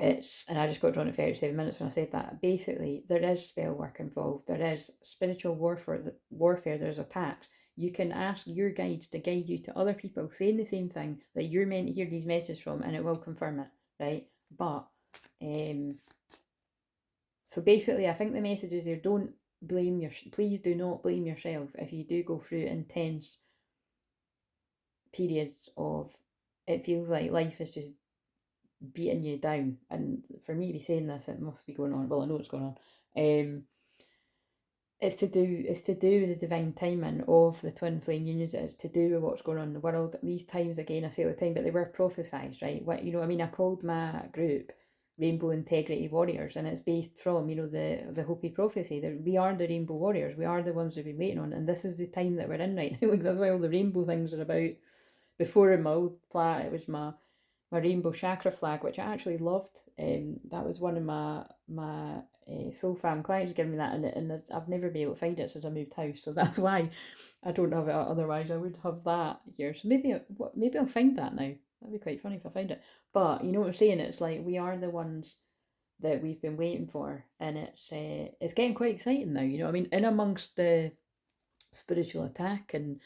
and I just got drawn at 37 minutes when I said that. Basically, there is spell work involved. There is spiritual warfare. There's attacks. You can ask your guides to guide you to other people saying the same thing that you're meant to hear these messages from, and it will confirm it, right? But so basically, I think the message is here: please do not blame yourself if you do go through intense periods of, it feels like life is just beating you down. And for me to be saying this, it must be going on. Well, I know what's going on. It's to do with the divine timing of the twin flame unions. It's to do with what's going on in the world. These times, again, I say all the time, but they were prophesized, right? What, you know, I mean, I called my group Rainbow Integrity Warriors, and it's based from, you know, the Hopi prophecy that we are the Rainbow Warriors. We are the ones we've been waiting on, and this is the time that we're in right now. Like, that's why all the rainbow things are about. Before, in my old flat, it was my rainbow chakra flag, which I actually loved. That was one of my soul fam clients giving me that, and I've never been able to find it since I moved house, so that's why I don't have it. Otherwise, I would have that here. So maybe I'll find that now. That'd be quite funny if I find it. But you know what I'm saying? It's like we are the ones that we've been waiting for, and it's getting quite exciting now. You know, I mean, in amongst the spiritual attack and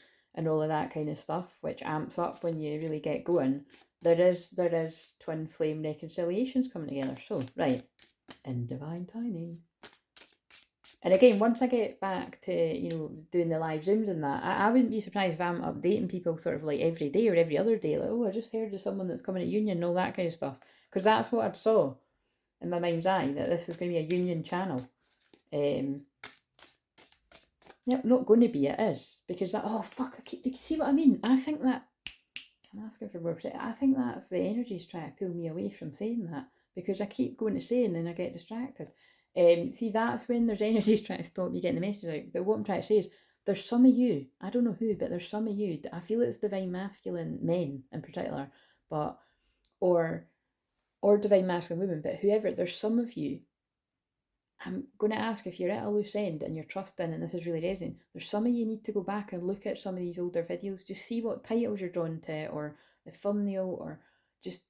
all of that kind of stuff, which amps up when you really get going, there is twin flame reconciliations coming together. So right, in divine timing. And again, once I get back to, you know, doing the live zooms and that, I wouldn't be surprised if I'm updating people sort of like every day or every other day, like, oh, I just heard of someone that's coming at union and all that kind of stuff, because that's what I saw in my mind's eye, that this is going to be a union channel. Yep, not going to be, it is. Because that, oh fuck, see what I mean? I think that, I'm asking for more protection. I think that's the energies trying to pull me away from saying that, because I keep going to say and then I get distracted. See, that's when there's energies trying to stop you getting the message out. But what I'm trying to say is, there's some of you, I don't know who, but there's some of you that I feel it's divine masculine men in particular, but or divine masculine women, but whoever, there's some of you. I'm going to ask, if you're at a loose end and you're trusting and this is really resonating, there's some of you need to go back and look at some of these older videos, just see what titles you're drawn to, or the thumbnail, or just,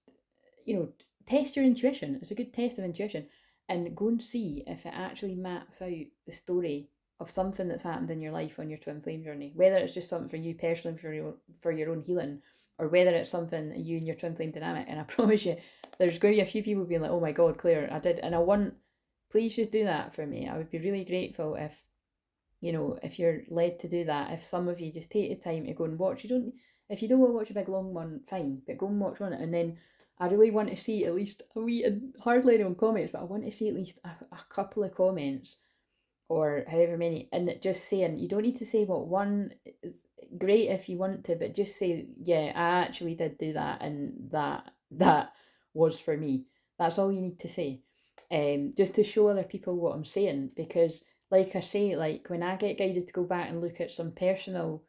test your intuition. It's a good test of intuition, and go and see if it actually maps out the story of something that's happened in your life on your twin flame journey, whether it's just something for you personally for your own healing, or whether it's something you and your twin flame dynamic. And I promise you, there's going to be a few people being like, oh my God, Claire, I did, and I want, please just do that for me. I would be really grateful if, if you're led to do that, if some of you just take the time to go and watch. If you don't want to watch a big long one, fine, but go and watch one, and then I really want to see at least a wee, and hardly anyone comments, but I want to see at least a couple of comments, or however many, and just saying, you don't need to say what one is great if you want to, but just say, yeah, I actually did do that, and that was for me. That's all you need to say. Just to show other people what I'm saying, because like I say, like when I get guided to go back and look at some personal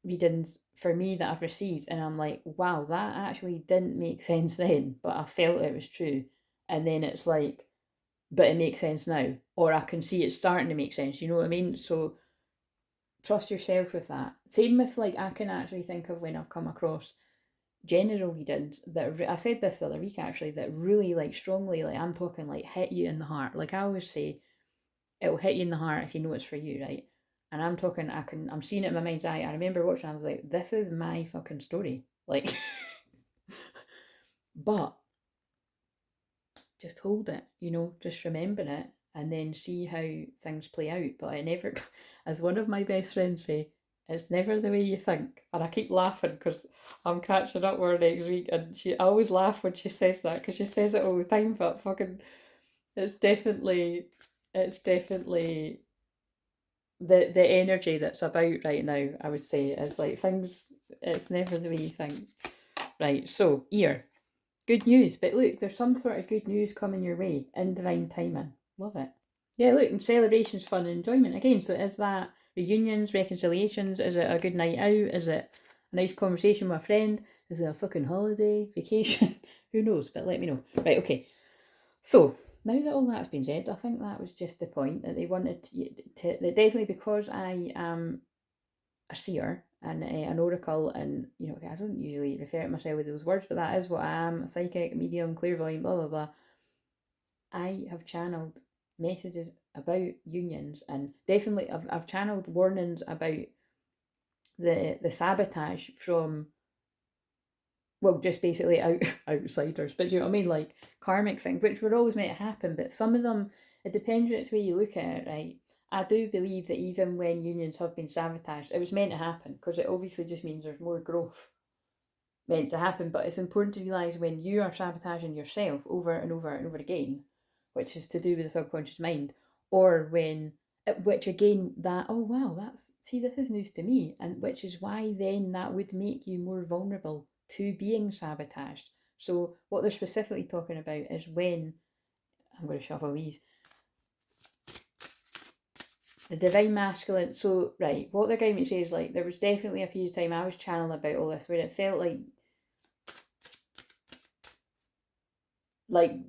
readings for me that I've received, and I'm like, wow, that actually didn't make sense then, but I felt it was true, and then it's like, but it makes sense now, or I can see it's starting to make sense, you know what I mean? So trust yourself with that. Same with, like, I can actually think of when I've come across general readings that I said this the other week actually, that really, like, strongly, like, I'm talking like hit you in the heart. Like I always say, it'll hit you in the heart if you know it's for you, right? And I'm talking, I'm seeing it in my mind's eye. I remember watching, I was like, this is my fucking story, like. But just hold it, just remember it, and then see how things play out. But I never, as one of my best friends say, it's never the way you think. And I keep laughing because I'm catching up with her next week, and I always laugh when she says that, because she says it all the time, but fucking, it's definitely the energy that's about right now, I would say, is like things, it's never the way you think. Right, so here, good news. But look, there's some sort of good news coming your way in divine timing. Love it. Yeah, look, and celebrations, fun, and enjoyment again. So is that reunions, reconciliations? Is it a good night out? Is it a nice conversation with a friend? Is it a fucking holiday, vacation? Who knows? But let me know. Right, okay. So now that all that's been said, I think that was just the point that they wanted to definitely, because I am a seer and an oracle, and I don't usually refer to myself with those words, but that is what I am: a psychic, medium, clairvoyant, blah blah blah. I have channeled messages about unions, and definitely I've channeled warnings about the sabotage from, well, just basically outsiders, but you know what I mean, like karmic things, which were always meant to happen. But some of them, it depends which way you look at it, right? I do believe that even when unions have been sabotaged, it was meant to happen, because it obviously just means there's more growth meant to happen. But it's important to realise when you are sabotaging yourself over and over and over again, which is to do with the subconscious mind, or when, which again, that, oh wow, that's, see, this is news to me, and which is why then that would make you more vulnerable to being sabotaged. So what they're specifically talking about is when, I'm going to shuffle these, the divine masculine. So, right, what they're going to say is, like, there was definitely a period of time I was channeling about all this where it felt like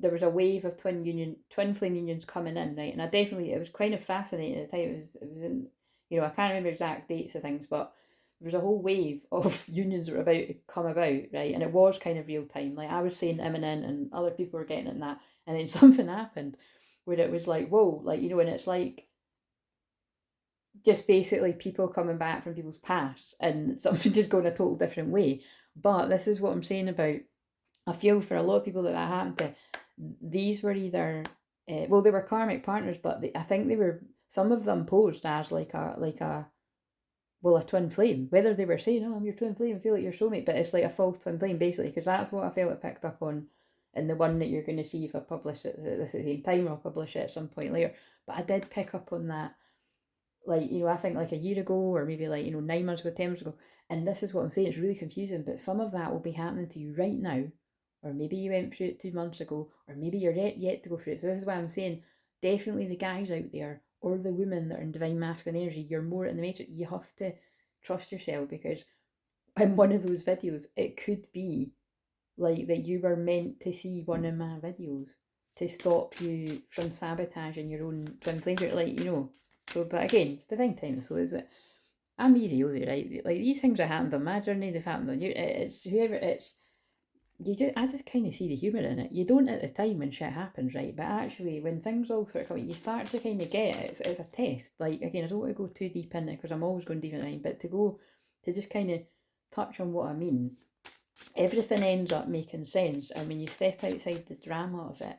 there was a wave of twin flame unions coming in, right? And I definitely, it was kind of fascinating at the time. It was in, I can't remember exact dates of things, but there was a whole wave of unions that were about to come about, right? And it was kind of real time. Like I was saying imminent, and other people were getting it in that, and then something happened where it was like, whoa, like, and it's like just basically people coming back from people's pasts, and something just going a total different way. But this is what I'm saying about, I feel for a lot of people that happened to, these were either, well, they were karmic partners, but I think they were, some of them posed as like a twin flame. Whether they were saying, oh, I'm your twin flame, I feel like your soulmate, but it's like a false twin flame, basically, because that's what I felt it picked up on in the one that you're going to see if I publish it at the same time, or I'll publish it at some point later. But I did pick up on that like, you know, I think like a year ago, or maybe like, you know, 9 months ago, 10 months ago, and this is what I'm saying, it's really confusing, but some of that will be happening to you right now, or maybe you went through it 2 months ago, or maybe you're yet to go through it. So this is why I'm saying, definitely the guys out there, or the women that are in divine masculine energy, you're more in the matrix, you have to trust yourself, because in one of those videos, it could be like that you were meant to see one of my videos to stop you from sabotaging your own twin flames, like, you know. So, but again, it's divine time, so is it? I'm Evie, right? Like, these things are happened on my journey, they've happened on you. It's whoever it's. I just kind of see the humour in it. You don't at the time when shit happens, right? But actually, when things all sort of come, you start to kind of get it. It's a test. Like, again, I don't want to go too deep into it because I'm always going deep into it, but to just kind of touch on what I mean, everything ends up making sense. And when you step outside the drama of it,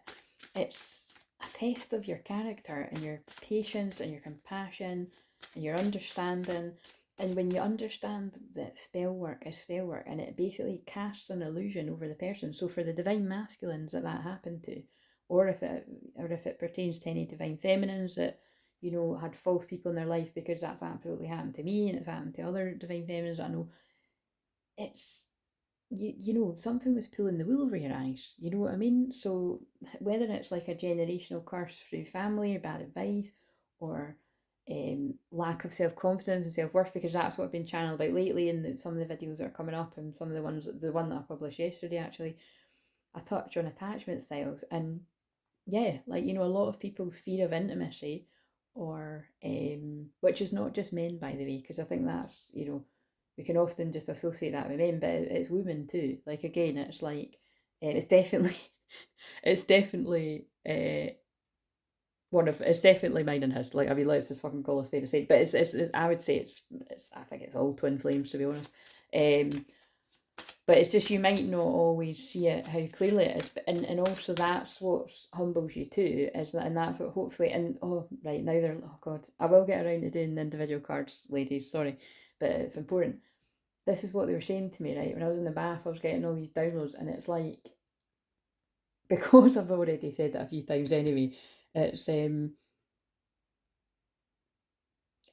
it's a test of your character and your patience and your compassion and your understanding. And when you understand that spell work is spell work, and it basically casts an illusion over the person. So for the divine masculines that happened to, or if it pertains to any divine feminines that, you know, had false people in their life, because that's absolutely happened to me and it's happened to other divine feminines I know, it's, you know, something was pulling the wool over your eyes, you know what I mean? So whether it's like a generational curse through family or bad advice, or lack of self-confidence and self-worth, because that's what I've been channeling about lately in some of the videos that are coming up, and some of the one that I published yesterday, actually, I touched on attachment styles. And yeah, like, you know, a lot of people's fear of intimacy, or which is not just men, by the way, because I think that's, you know, we can often just associate that with men, but it's women too. Like, again, it's like, it's definitely it's definitely it's definitely mine and his. Like, I mean, let's just fucking call a spade a spade. But it's I would say it's I think it's all twin flames, to be honest. But it's just, you might not always see it how clearly it is. But and also that's what humbles you too, is that, and that's what hopefully, and oh right, now they're, oh god, I will get around to doing the individual cards, ladies, sorry, but it's important. This is what they were saying to me, right? When I was in the bath, I was getting all these downloads, and it's like, because I've already said that a few times anyway, it's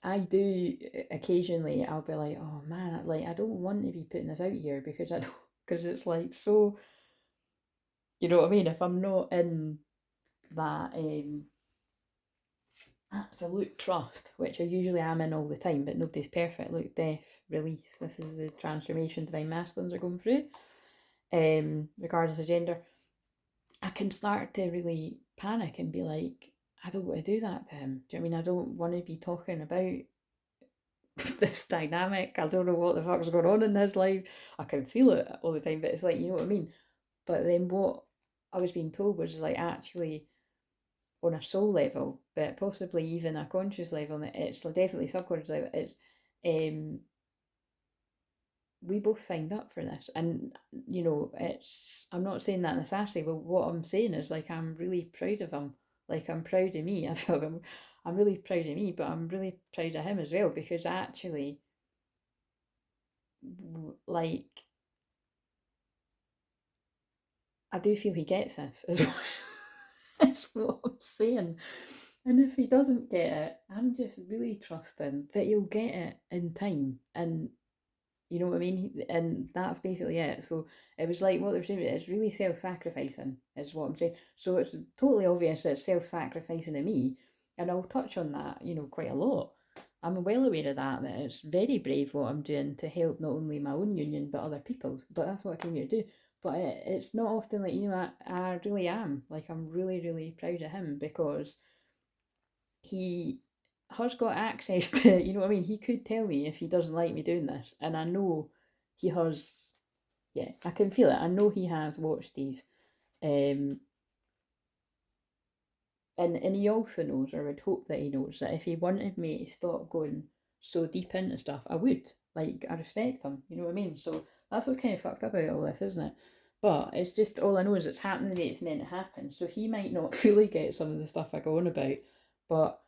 I do occasionally, I'll be like, oh man, like, I don't want to be putting this out here, because I don't, because it's like, so, you know what I mean? If I'm not in that absolute trust, which I usually am in all the time, but nobody's perfect. Look, death, release. This is the transformation divine masculines are going through, regardless of gender. I can start to really panic and be like, I don't want to do that to him. Do you know what I mean? I don't want to be talking about this dynamic. I don't know what the fuck's going on in his life. I can feel it all the time, but it's like, you know what I mean? But then what I was being told was like, actually, on a soul level, but possibly even a conscious level, and it's definitely subconscious level, it's we both signed up for this. And, you know, it's, I'm not saying that in a sassy, but what I'm saying is, like, I'm really proud of him. Like, I'm proud of me. I feel like I'm really proud of me, but I'm really proud of him as well, because actually, like, I do feel he gets this as well. That's what I'm saying. And if he doesn't get it, I'm just really trusting that he'll get it in time. And you know what I mean? And that's basically it. So it was like what they were saying, it's really self-sacrificing, is what I'm saying. So it's totally obvious that it's self-sacrificing to me. And I'll touch on that, you know, quite a lot. I'm well aware of that it's very brave what I'm doing to help not only my own union, but other people's. But that's what I came here to do. But it's not often, like, you know, I really am. Like, I'm really, really proud of him, because he has got access to, you know what I mean? He could tell me if he doesn't like me doing this. And I know he has, yeah, I can feel it. I know he has watched these. Um, and he also knows, or I would hope that he knows, that if he wanted me to stop going so deep into stuff, I would. Like, I respect him, you know what I mean? So that's what's kind of fucked up about all this, isn't it? But it's just, all I know is it's happening the way it's meant to happen. So he might not fully get some of the stuff I go on about, but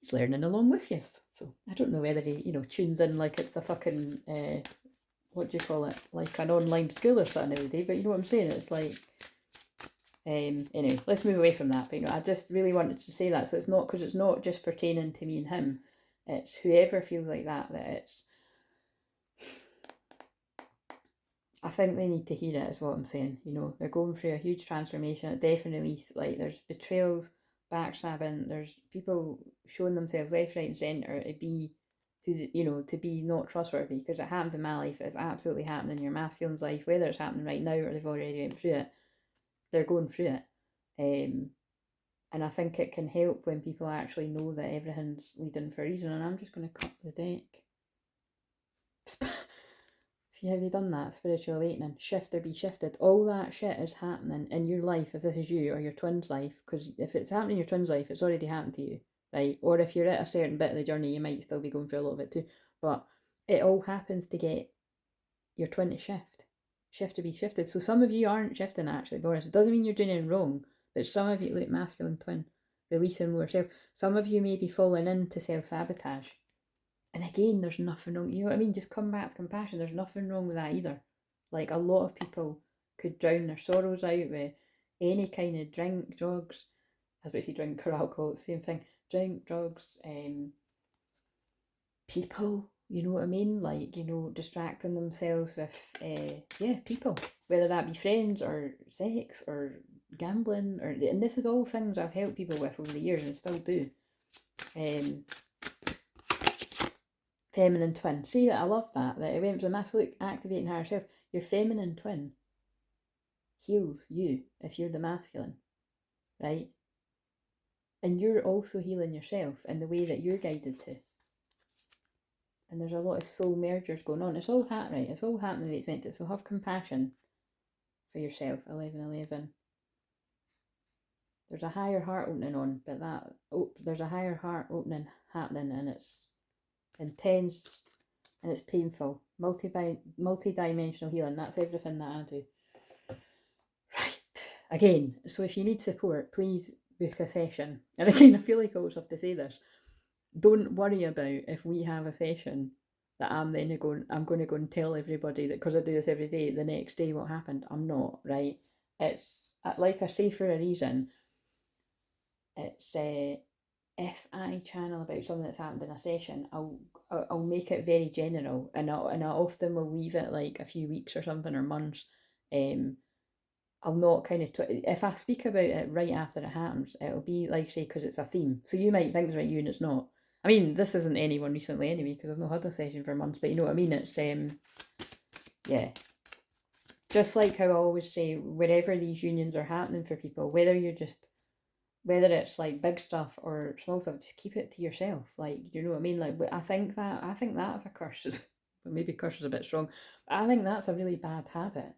he's learning along with you. So I don't know whether he, you know, tunes in like it's a fucking, what do you call it? Like an online school or something every day, but you know what I'm saying? It's like, anyway, let's move away from that. But, you know, I just really wanted to say that. So it's not, because it's not just pertaining to me and him. It's whoever feels like that it's, I think they need to hear it, is what I'm saying. You know, they're going through a huge transformation. It definitely, like, there's betrayals, backstabbing, there's people showing themselves left, right, and centre to be who, you know, to be not trustworthy, because it happens in my life. It's absolutely happening in your masculine's life, whether it's happening right now or they've already went through it. They're going through it. And I think it can help when people actually know that everything's leading for a reason. And I'm just going to cut the deck. See how they've done that? Spiritual awakening. Shift or be shifted. All that shit is happening in your life, if this is you, or your twin's life. Because if it's happening in your twin's life, it's already happened to you, right? Or if you're at a certain bit of the journey, you might still be going through a little bit too. But it all happens to get your twin to shift. Shift to be shifted. So some of you aren't shifting, actually, Boris. It doesn't mean you're doing it wrong. But some of you, look, masculine twin, releasing lower self. Some of you may be falling into self-sabotage. And again, there's nothing wrong. You know what I mean? Just come back to compassion. There's nothing wrong with that either. Like, a lot of people could drown their sorrows out with any kind of drink, drugs. I was about to say drink or alcohol, same thing. Drink, drugs, people, you know what I mean? Like, you know, distracting themselves with, people. Whether that be friends or sex or gambling, or, and this is all things I've helped people with over the years and still do. Feminine twin. See that? I love that. That it went from the masculine, activating higher self. Your feminine twin heals you if you're the masculine, right? And you're also healing yourself in the way that you're guided to. And there's a lot of soul mergers going on. It's all happening. It's all happening the way it's meant to. So have compassion for yourself. 11:11. There's a higher heart opening on, but there's a higher heart opening happening, and it's intense and it's painful. Multi-dimensional healing. That's everything that I do. Right. Again, so if you need support, please book a session. And again, I feel like I always have to say this. Don't worry about if we have a session that I'm going to go and tell everybody that because I do this every day, the next day what happened. I'm not, right? It's, like I say, for a reason. It's if I channel about something that's happened in a session, I'll make it very general, and I often will leave it like a few weeks or something, or months. I'll not kind of if I speak about it right after it happens, it'll be like, say, because it's a theme. So you might think it's about you and it's not. I mean, this isn't anyone recently anyway, because I've not had a session for months. But you know what I mean. It's yeah. Just like how I always say, wherever these unions are happening for people, whether it's like big stuff or small stuff, just keep it to yourself. Like, you know what I mean? Like, I think that's a curse. But maybe curse is a bit strong. But I think that's a really bad habit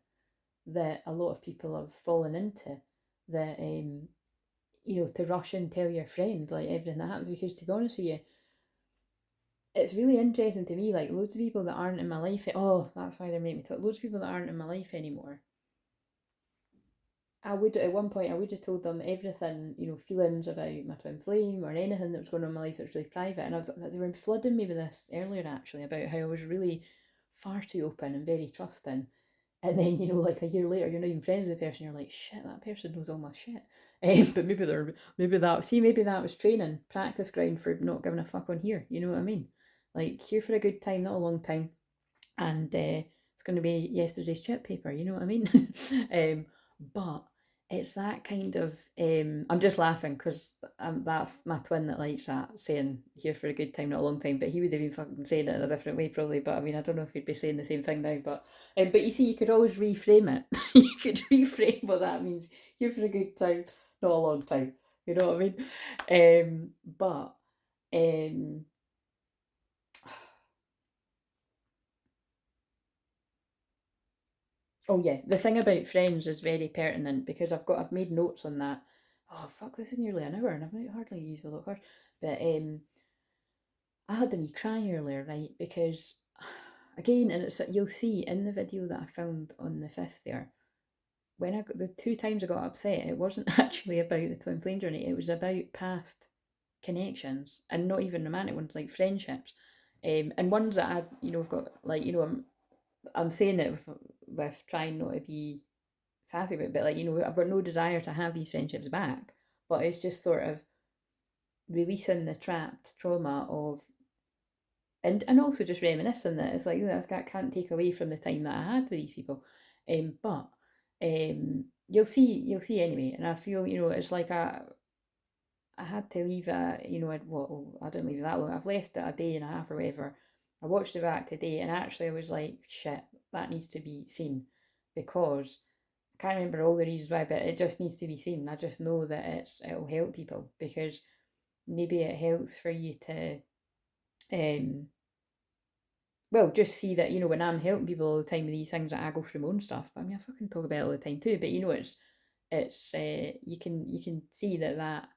that a lot of people have fallen into. That to rush and tell your friend like everything that happens, because to be honest with you, it's really interesting to me. Like, loads of people that aren't in my life. Oh, that's why they're making me talk. Loads of people that aren't in my life anymore. I would, at one point, I would have told them everything, feelings about my twin flame or anything that was going on in my life that was really private. And they were flooding me with this earlier, actually, about how I was really far too open and very trusting. And then, like a year later, you're not even friends with the person. You're like, shit, that person knows all my shit. But maybe that was training, practice ground for not giving a fuck on here. You know what I mean? Like, here for a good time, not a long time. And it's going to be yesterday's chip paper. You know what I mean? But it's that kind of, I'm just laughing because that's my twin that likes that, saying here for a good time, not a long time. But he would have been fucking saying it in a different way probably. But I mean, I don't know if he'd be saying the same thing now. But you see, you could always reframe it. You could reframe what that means. Here for a good time, not a long time. You know what I mean? Oh yeah, the thing about friends is very pertinent, because I've made notes on that. Oh fuck, this is nearly an hour and I've not hardly used a lot of words. But I had a wee cry earlier, right? Because again, and you'll see in the video that I filmed on the 5th there, when the 2 times I got upset, it wasn't actually about the twin flame journey. It was about past connections, and not even romantic ones, like friendships, and ones that I've got, like, I'm saying it with trying not to be sassy about it, but like, I've got no desire to have these friendships back, but it's just sort of releasing the trapped trauma of and also just reminiscing that it's like, you know, I can't take away from the time that I had with these people. But you'll see anyway, and I feel, you know, it's like I had to leave it, you know, I didn't leave it that long. I've left it a day and a half or whatever. I watched it back today, and actually I was like, shit, that needs to be seen, because I can't remember all the reasons why, but it just needs to be seen. I just know that it'll help people, because maybe it helps for you to well, just see that, you know, when I'm helping people all the time with these things, that I go through my own stuff. I mean, I fucking talk about it all the time too, but you know, it's you can see that that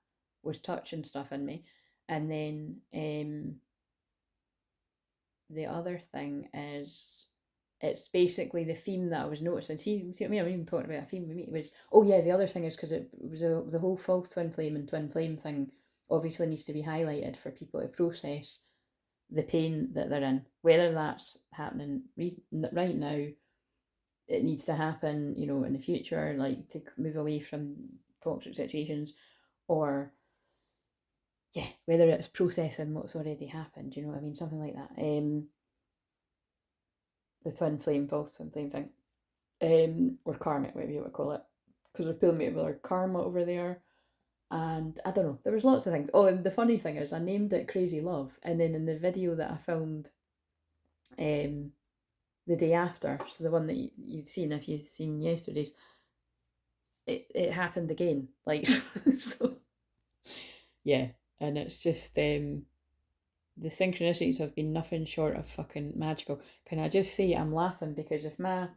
was touching stuff in me. And then the other thing is, it's basically the theme that I was noticing. See what I mean? I'm even talking about a theme with me. It was, oh yeah, the other thing is because it was the whole false twin flame and twin flame thing obviously needs to be highlighted for people to process the pain that they're in, whether that's happening right now, it needs to happen, you know, in the future, like to move away from toxic situations, or yeah, whether it's processing what's already happened, you know what I mean, something like that. The twin flame, false twin flame thing, or karmic, whatever you want to call it, because they're pulling me with their karma over there. And I don't know, there was lots of things. Oh, and the funny thing is, I named it Crazy Love, and then in the video that I filmed the day after, so the one that you've seen, if you've seen yesterday's, it happened again. Like, so, yeah. And it's just, the synchronicities have been nothing short of fucking magical. Can I just say I'm laughing because if my,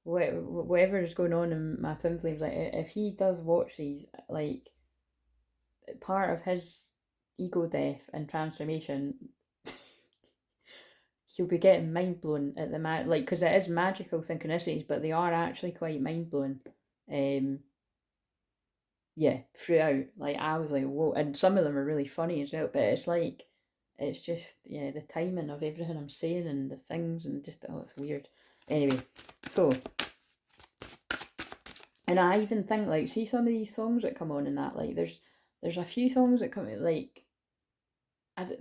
whatever is going on in my twin flames, like, if he does watch these, like, part of his ego death and transformation, he'll be getting mind blown at the like, because it is magical synchronicities, but they are actually quite mind blowing. Yeah, throughout. Like, I was like, whoa, and some of them are really funny as well. But it's like, it's just, yeah, the timing of everything I'm saying and the things, and just, oh, it's weird. Anyway, so, and I even think, like, see some of these songs that come on in that, like, there's a few songs that come, like,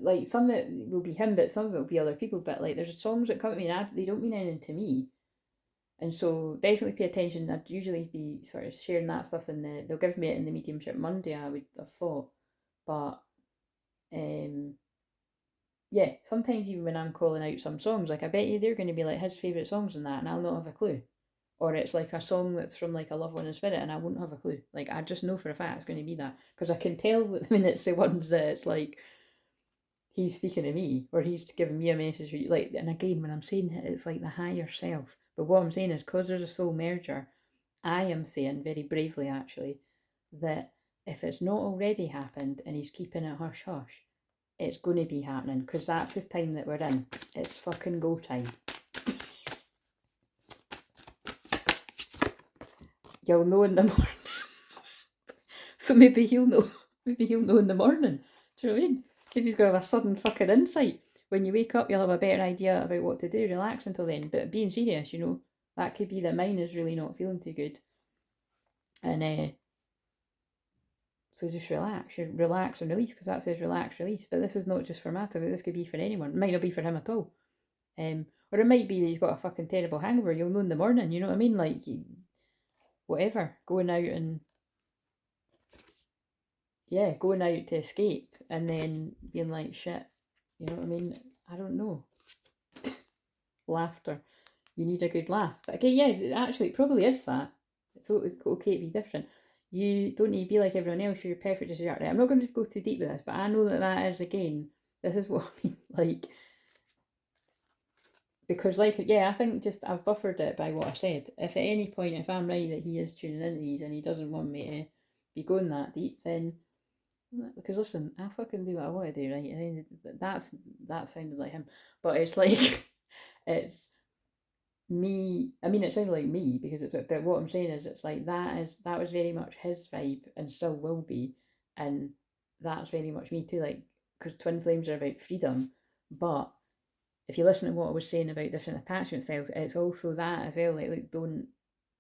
like, some that will be him, but some of it will be other people. But like, there's songs that come to me and they don't mean anything to me, and so definitely pay attention. I'd usually be sort of sharing that stuff in they'll give me it in the mediumship Monday, I would have thought. But yeah, sometimes even when I'm calling out some songs, like, I bet you they're going to be like his favourite songs and that, and I'll not have a clue. Or it's like a song that's from like a loved one in spirit, and I wouldn't have a clue. Like, I just know for a fact it's going to be that, because I can tell with the minutes the ones that it's like he's speaking to me, or he's giving me a message. Like, and again, when I'm saying it, it's like the higher self. But what I'm saying is, because there's a soul merger, I am saying very bravely, actually, that if it's not already happened and he's keeping it hush hush, it's going to be happening, because that's the time that we're in. It's fucking go time. You'll know in the morning. So maybe he'll know. Maybe he'll know in the morning. Do you know what I mean? If he's going to have a sudden fucking insight. When you wake up, you'll have a better idea about what to do. Relax until then. But being serious, you know, that could be that mine is really not feeling too good. And so just relax. You relax and release, because that says relax, release. But this is not just for Matt. This could be for anyone. It might not be for him at all. Or it might be that he's got a fucking terrible hangover. You'll know in the morning. You know what I mean? Like, whatever. Going out and going out to escape, and then being like, shit, you know what I mean? I don't know. Laughter. You need a good laugh. But okay, yeah, actually, it probably is that. It's okay to be different. You don't need to be like everyone else. You're perfect as you are. Right, I'm not going to go too deep with this, but I know that is, again, this is what I mean. Like, because, like, yeah, I think just I've buffered it by what I said. If at any point, if I'm right that he is tuning into these and he doesn't want me to be going that deep, then, because listen, I fucking do what I want to do, right? And that sounded like him, but it's like, it's me. I mean, it sounded like me because it's. But what I'm saying is, it's like that was very much his vibe and still will be, and that's very much me too. Like, because twin flames are about freedom, but if you listen to what I was saying about different attachment styles, it's also that as well. Like, don't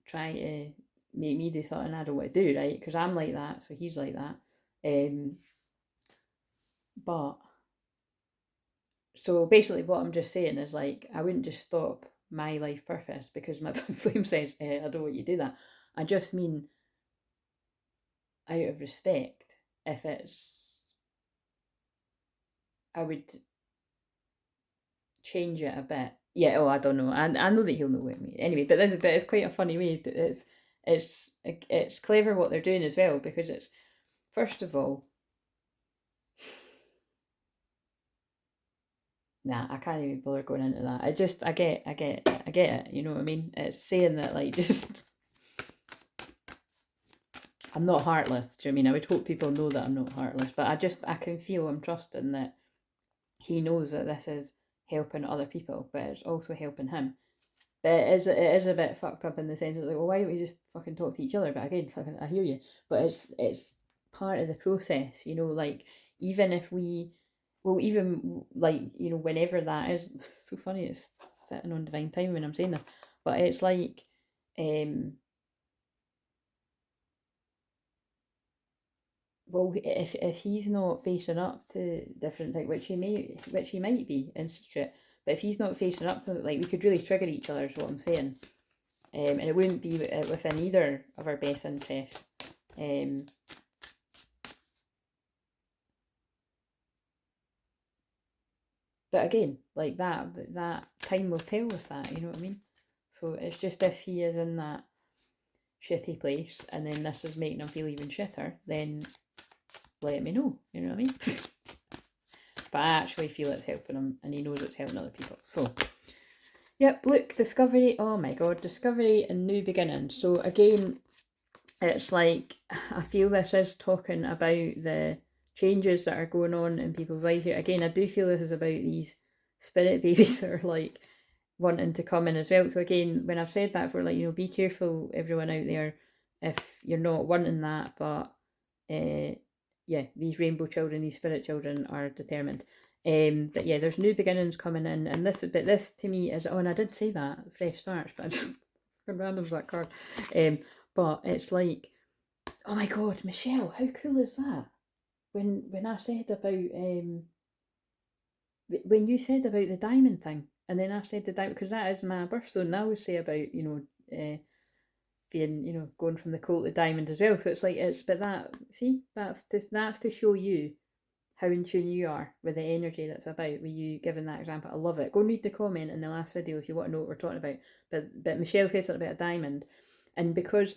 try to make me do something I don't want to do, right? Because I'm like that, so he's like that. But So basically what I'm just saying is, like, I wouldn't just stop my life purpose because my twin flame says, I don't want you to do that. I just mean out of respect, if it's, I would change it a bit. Yeah, oh, I don't know. I know that he'll know what I mean. Anyway, but it's quite a funny way. It's clever what they're doing as well, because it's, first of all, nah, I can't even bother going into that. I get it. You know what I mean? It's saying that, like, just, I'm not heartless. Do you know what I mean? I would hope people know that I'm not heartless, but I can feel, I'm trusting that he knows that this is helping other people, but it's also helping him. But it is a bit fucked up in the sense of, like, well, why don't we just fucking talk to each other? But again, fucking, I hear you. But it's part of the process, you know, like, even if we, well, even, like, you know, whenever that is, it's so funny, it's sitting on divine time when I'm saying this, but it's like, well, if he's not facing up to different things, which he might be in secret, but if he's not facing up to it, like, we could really trigger each other, is what I'm saying. And it wouldn't be within either of our best interests. But again, like, that time will tell with that, you know what I mean? So it's just, if he is in that shitty place and then this is making him feel even shitter, then let me know, you know what I mean? But I actually feel it's helping him, and he knows it's helping other people. So, yep, look, discovery, oh my god, discovery and new beginnings. So again, it's like, I feel this is talking about the changes that are going on in people's lives here. Again, I do feel this is about these spirit babies that are, like, wanting to come in as well. So again, when I've said that, for, like, you know, be careful, everyone out there, if you're not wanting that, but yeah, these rainbow children, these spirit children are determined. But yeah, there's new beginnings coming in, and this to me is, oh, and I did say that, fresh starts, but I just randoms that card. But it's like, oh my god, Michelle, how cool is that? When I said about when you said about the diamond thing, and then I said the diamond, because that is my birthstone, and I always say about, you know, being, you know, going from the coal to diamond as well. So it's like, it's, but that, see, that's to show you how in tune you are with the energy that's about, with you giving that example. I love it. Go and read the comment in the last video if you want to know what we're talking about. But Michelle said something about a diamond, and because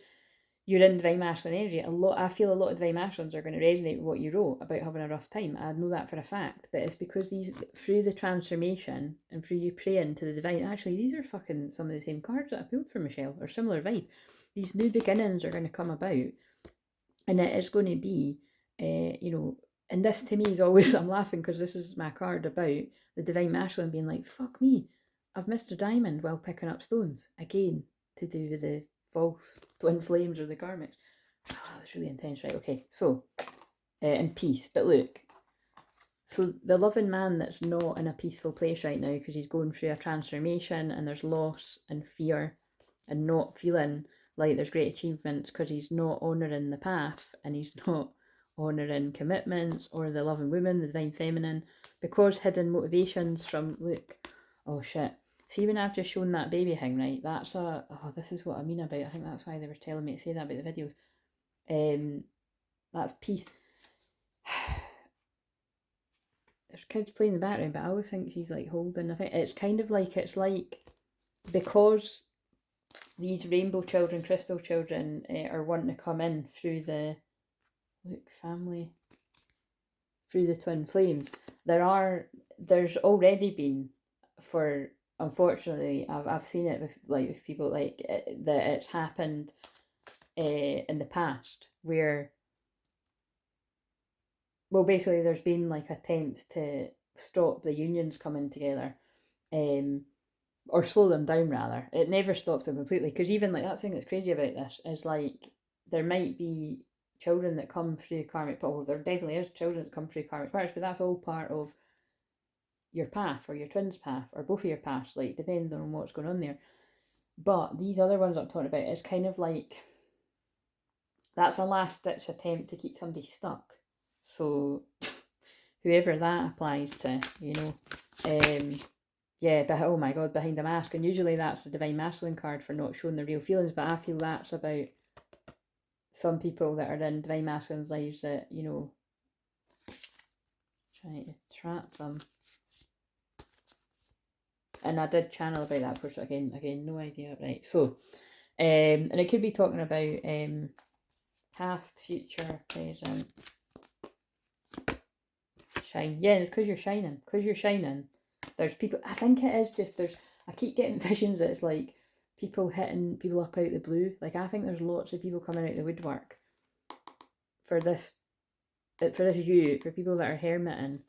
you're in divine masculine energy, I feel a lot of divine masculines are going to resonate with what you wrote about having a rough time. I know that for a fact. But it's because these, through the transformation and through you praying to the divine, actually, these are fucking some of the same cards that I pulled for Michelle, or similar vibe. These new beginnings are going to come about, and it is going to be, you know, and this to me is always, I'm laughing because this is my card about the divine masculine being like, fuck me, I've missed a diamond while picking up stones. Again, to do with the false twin flames or the karmics. Oh, that's really intense, right? Okay, so, in peace. But look, so the loving man that's not in a peaceful place right now because he's going through a transformation, and there's loss and fear and not feeling like there's great achievements because he's not honouring the path, and he's not honouring commitments or the loving woman, the divine feminine, because hidden motivations from, look, oh shit. See, when I've just shown that baby thing, right, that's a, oh, this is what I mean about, I think that's why they were telling me to say that about the videos. That's peace. There's kids playing in the background, but I always think she's, like, holding, I think it's kind of like, it's like, because these rainbow children, crystal children, are wanting to come in through the, look, family, through the twin flames. There's already been, for, unfortunately, I've seen it with, like, with people, like, that it's happened in the past, where, well, basically there's been, like, attempts to stop the unions coming together, or slow them down rather. It never stops them completely, because even, like, that thing that's crazy about this is, like, there might be children that come through karmic, well, there definitely is children that come through karmic partners, but that's all part of your path, or your twin's path, or both of your paths, like, depending on what's going on there. But these other ones I'm talking about, it's kind of like, that's a last ditch attempt to keep somebody stuck. So whoever that applies to, you know, Yeah, but oh my god, behind a mask. And usually that's the Divine Masculine card for not showing their real feelings, but I feel that's about some people that are in Divine Masculine's lives that, you know, trying to trap them. And I did channel about that person again, no idea, right? So, and it could be talking about past, future, present, shine. Yeah, it's because you're shining. Because you're shining. There's people, I think it is just, I keep getting visions that it's like people hitting people up out the blue. Like, I think there's lots of people coming out the woodwork for this for people that are hermiting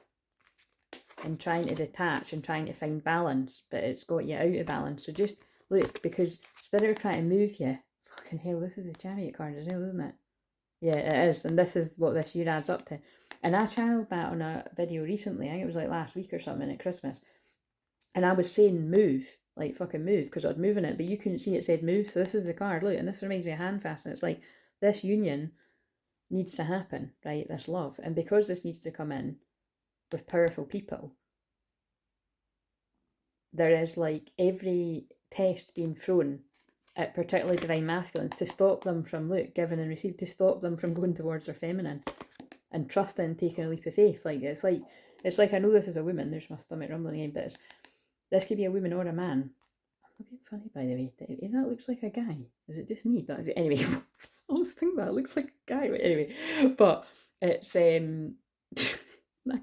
and trying to detach and trying to find balance, but it's got you out of balance. So just look, because Spirit are trying to move you. Fucking hell, this is a Chariot card as well, isn't it? Yeah, it is, and this is what this year adds up to. And I channeled that on a video recently, I think it was like last week or something at Christmas, and I was saying move, like fucking move, because I was moving it, but you couldn't see it said move, so this is the card, look, and this reminds me of handfast, and it's like, this union needs to happen, right, this love, and because this needs to come in with powerful people, there is like every test being thrown at particularly Divine Masculines to stop them from, look, giving and receiving, to stop them from going towards their feminine and trusting, taking a leap of faith. Like, it's like I know this is a woman, there's my stomach rumbling again, but this could be a woman or a man. I'm a bit funny, by the way. That looks like a guy. Is it just me? But anyway, I always think that it looks like a guy. But anyway, but it's I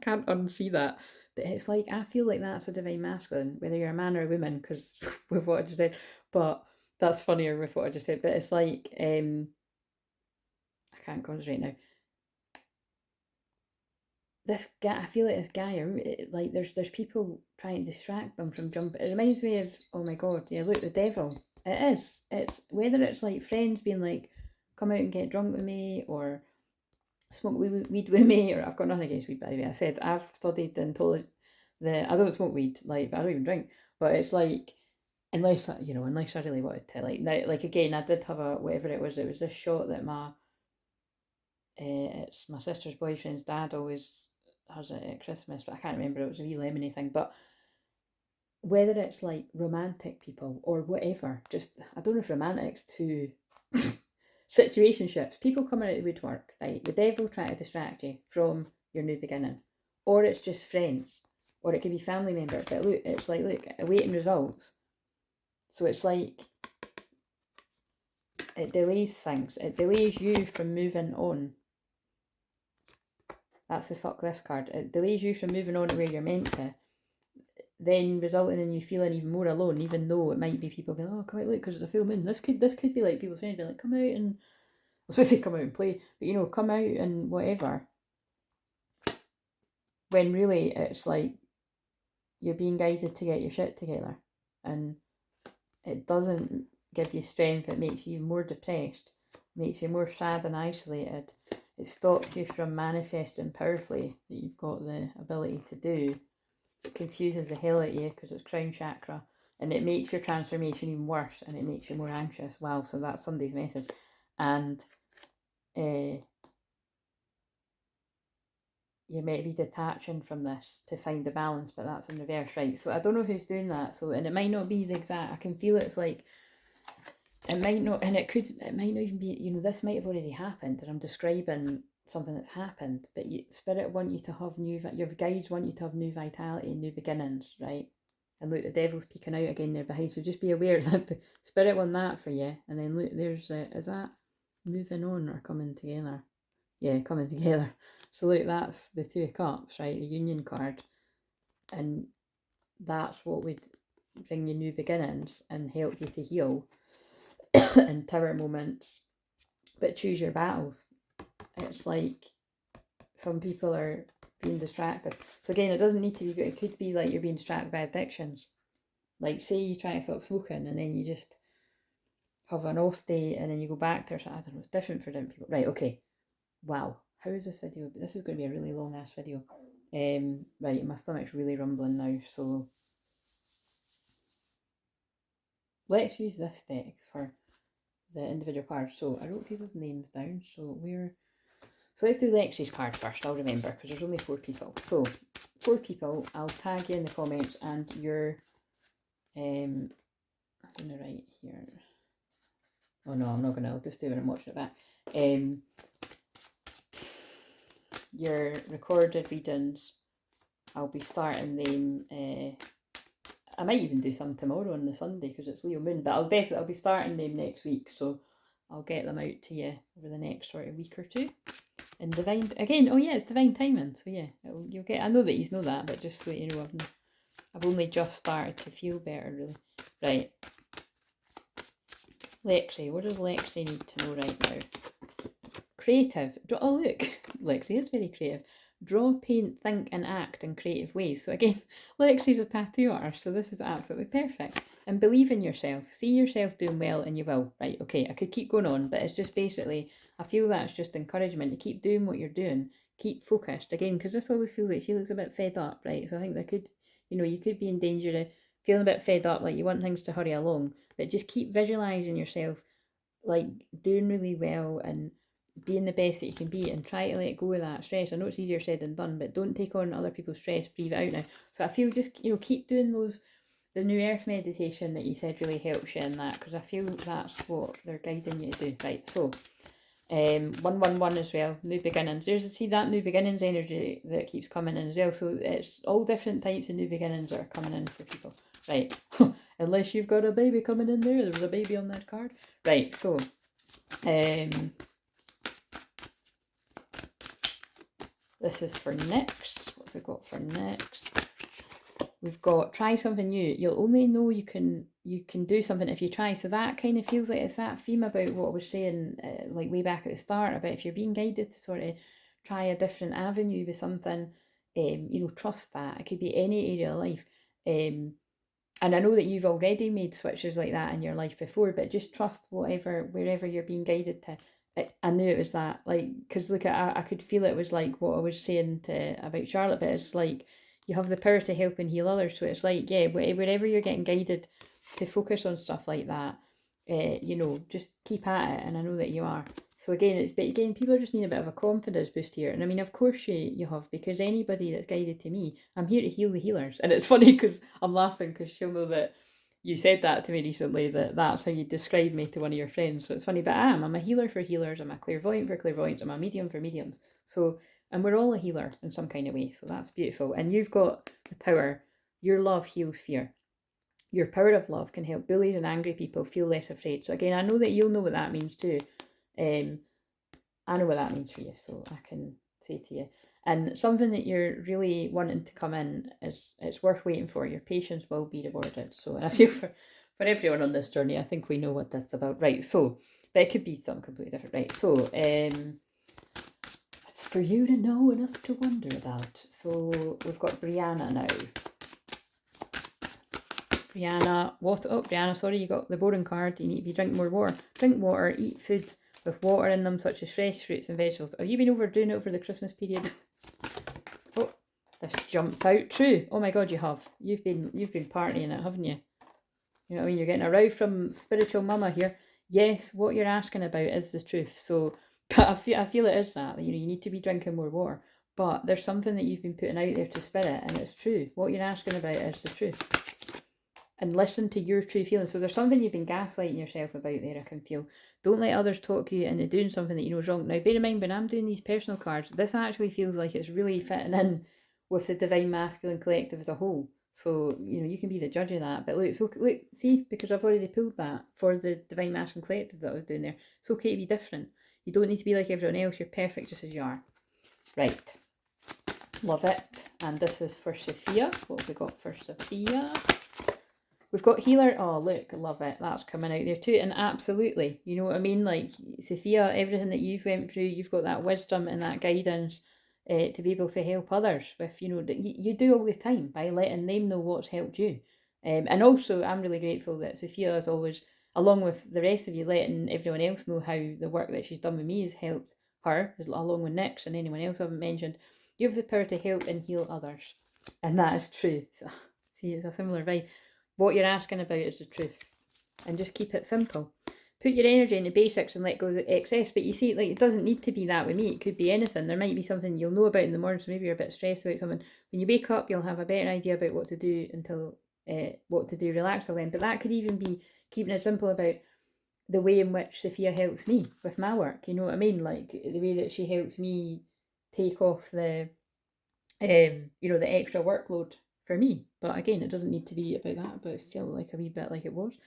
can't unsee that. But it's like, I feel like that's a Divine Masculine, whether you're a man or a woman, because with what I just said. But that's funnier with what I just said. But it's like, I can't concentrate now. This guy, I feel like this guy, like there's people trying to distract them from jumping. It reminds me of, oh my god, yeah, look, the devil. It is. It's whether it's like friends being like, come out and get drunk with me, or smoke weed with me, or I've got nothing against weed, by the way. I said I've studied I don't smoke weed, like, but I don't even drink. But it's like, unless I really wanted to, like, now, like, again, I did have a whatever it was this shot that it's my sister's boyfriend's dad always has it at Christmas, but I can't remember, it was a wee lemony thing. But whether it's like romantic people or whatever, just, I don't know if romantic's too situationships, people coming out of the woodwork, right? The devil trying to distract you from your new beginning, or it's just friends, or it could be family members. But look, it's like, look, awaiting results. So it's like, it delays things. It delays you from moving on. That's the fuck this card. It delays you from moving on to where you're meant to, then resulting in you feeling even more alone, even though it might be people being, oh, come out, look, because it's a full moon. This could be like people's friends being like, come out and, I was supposed to say come out and play, but you know, come out and whatever. When really it's like you're being guided to get your shit together, and it doesn't give you strength. It makes you even more depressed, makes you more sad and isolated. It stops you from manifesting powerfully that you've got the ability to do. It confuses the hell out of you because it's crown chakra, and it makes your transformation even worse, and it makes you more anxious. Wow, so that's somebody's message. And you might be detaching from this to find the balance, but that's in reverse, right? So I don't know who's doing that. So, and it might not be the exact, I can feel it's like, it might not, and it might not even be, you know, this might have already happened, and I'm describing something that's happened, but Spirit want you to have your guides want you to have new vitality and new beginnings, right? And look, the devil's peeking out again there behind, so just be aware that Spirit want that for you. And then look, there's, is that moving on or coming together? Yeah, coming together. So look, that's the Two of Cups, right? The Union card. And that's what would bring you new beginnings and help you to heal in tower moments. But choose your battles. It's like some people are being distracted. So again, it doesn't need to be, but it could be like you're being distracted by addictions. Like, say you try to stop smoking and then you just have an off day and then you go back to it. I don't know, it's different for different people. Right, okay. Wow. How is this video? This is going to be a really long ass video. Right, my stomach's really rumbling now, so let's use this deck for the individual cards. So I wrote people's names down, so So let's do Lexi's card first, I'll remember, because there's only 4 people. So 4 people, I'll tag you in the comments, and your, I'm going to write here. Oh no, I'm not going to, I'll just do it when I'm watching it back. Your recorded readings, I'll be starting them, I might even do some tomorrow on the Sunday because it's Leo Moon, but I'll be starting them next week, so I'll get them out to you over the next sort of week or two. And divine, again, oh yeah, it's divine timing, so yeah, you'll get, I know that you know that, but just so you know, I've only just started to feel better, really. Right. Lexi, what does Lexi need to know right now? Creative. Oh look, Lexi is very creative. Draw, paint, think and act in creative ways. So again, Lexi's a tattoo artist, so this is absolutely perfect. And believe in yourself. See yourself doing well and you will. Right, okay, I could keep going on, but it's just basically, I feel that's just encouragement to keep doing what you're doing. Keep focused. Again, because this always feels like she looks a bit fed up, right? So I think there could, you could be in danger of feeling a bit fed up, like you want things to hurry along, but just keep visualising yourself like doing really well and being the best that you can be, and try to let go of that stress. I know it's easier said than done, but don't take on other people's stress, breathe it out now. So I feel just, keep doing the New Earth meditation that you said really helps you in that, because I feel that's what they're guiding you to do. Right, so 111 as well, new beginnings. See that new beginnings energy that keeps coming in as well. So it's all different types of new beginnings that are coming in for people. Right, unless you've got a baby coming in there was a baby on that card. Right, so this is for next. What have we got for next? We've got try something new. You'll only know you can do something if you try. So that kind of feels like it's that theme about what I was saying, like way back at the start, about if you're being guided to sort of try a different avenue with something, trust that. It could be any area of life. And I know that you've already made switches like that in your life before, but just trust wherever you're being guided to. I knew it was that, like, because look, I could feel it was like what I was saying about Charlotte, but it's like you have the power to help and heal others. So it's like, yeah, wherever you're getting guided to focus on stuff like that, just keep at it, and I know that you are. So again, people just need a bit of a confidence boost here. And I mean, of course you have, because anybody that's guided to me, I'm here to heal the healers. And it's funny because I'm laughing because she'll know that you said that to me recently, that's how you describe me to one of your friends. So it's funny, but I'm a healer for healers, I'm a clairvoyant for clairvoyants, I'm a medium for mediums. So, and we're all a healer in some kind of way. So that's beautiful. And you've got the power. Your love heals fear. Your power of love can help bullies and angry people feel less afraid. So again, I know that you'll know what that means too. I know what that means for you, so I can say to you. And something that you're really wanting to come in is, it's worth waiting for. Your patience will be rewarded. So, and I feel for everyone on this journey, I think we know what that's about. Right, so, but it could be something completely different. Right, so, it's for you to know and us to wonder about. So, we've got Brianna now. Brianna, sorry, you got the boring card. You need to be drinking more water. Drink water, eat foods with water in them, such as fresh fruits and vegetables. Have you been overdoing it over the Christmas period? Oh, this jumped out. True. Oh my God, you have. You've been partying it, haven't you? You know what I mean? You're getting a row from spiritual mama here. Yes, what you're asking about is the truth. So, but I feel it is that. You need to be drinking more water. But there's something that you've been putting out there to spirit, and it's true. What you're asking about is the truth. And listen to your true feelings. So there's something you've been gaslighting yourself about there, I can feel. Don't let others talk you into doing something that you know is wrong. Now, bear in mind, when I'm doing these personal cards, this actually feels like it's really fitting in with the Divine Masculine Collective as a whole. So, you can be the judge of that. But look, see, because I've already pulled that for the Divine Masculine Collective that I was doing there. It's okay to be different. You don't need to be like everyone else. You're perfect just as you are. Right. Love it. And this is for Sophia. What have we got for Sophia? We've got healer. Oh, look, love it. That's coming out there too. And absolutely, you know what I mean? Like, Sophia, everything that you've went through, you've got that wisdom and that guidance to be able to help others with, that you do all the time by letting them know what's helped you. And also, I'm really grateful that Sophia is always, along with the rest of you, letting everyone else know how the work that she's done with me has helped her, along with Nyx and anyone else I haven't mentioned. You have the power to help and heal others. And that is true. So, see, it's a similar vibe. What you're asking about is the truth. And just keep it simple. put your energy into basics and let go of the excess. But you see, like, it doesn't need to be that with me. It could be anything. There might be something you'll know about in the morning, so maybe you're a bit stressed about something. When you wake up, you'll have a better idea about what to do relaxed then. But that could even be keeping it simple about the way in which Sophia helps me with my work. You know what I mean? Like the way that she helps me take off the the extra workload for me. But again, it doesn't need to be about that, but it feel like a wee bit like it was.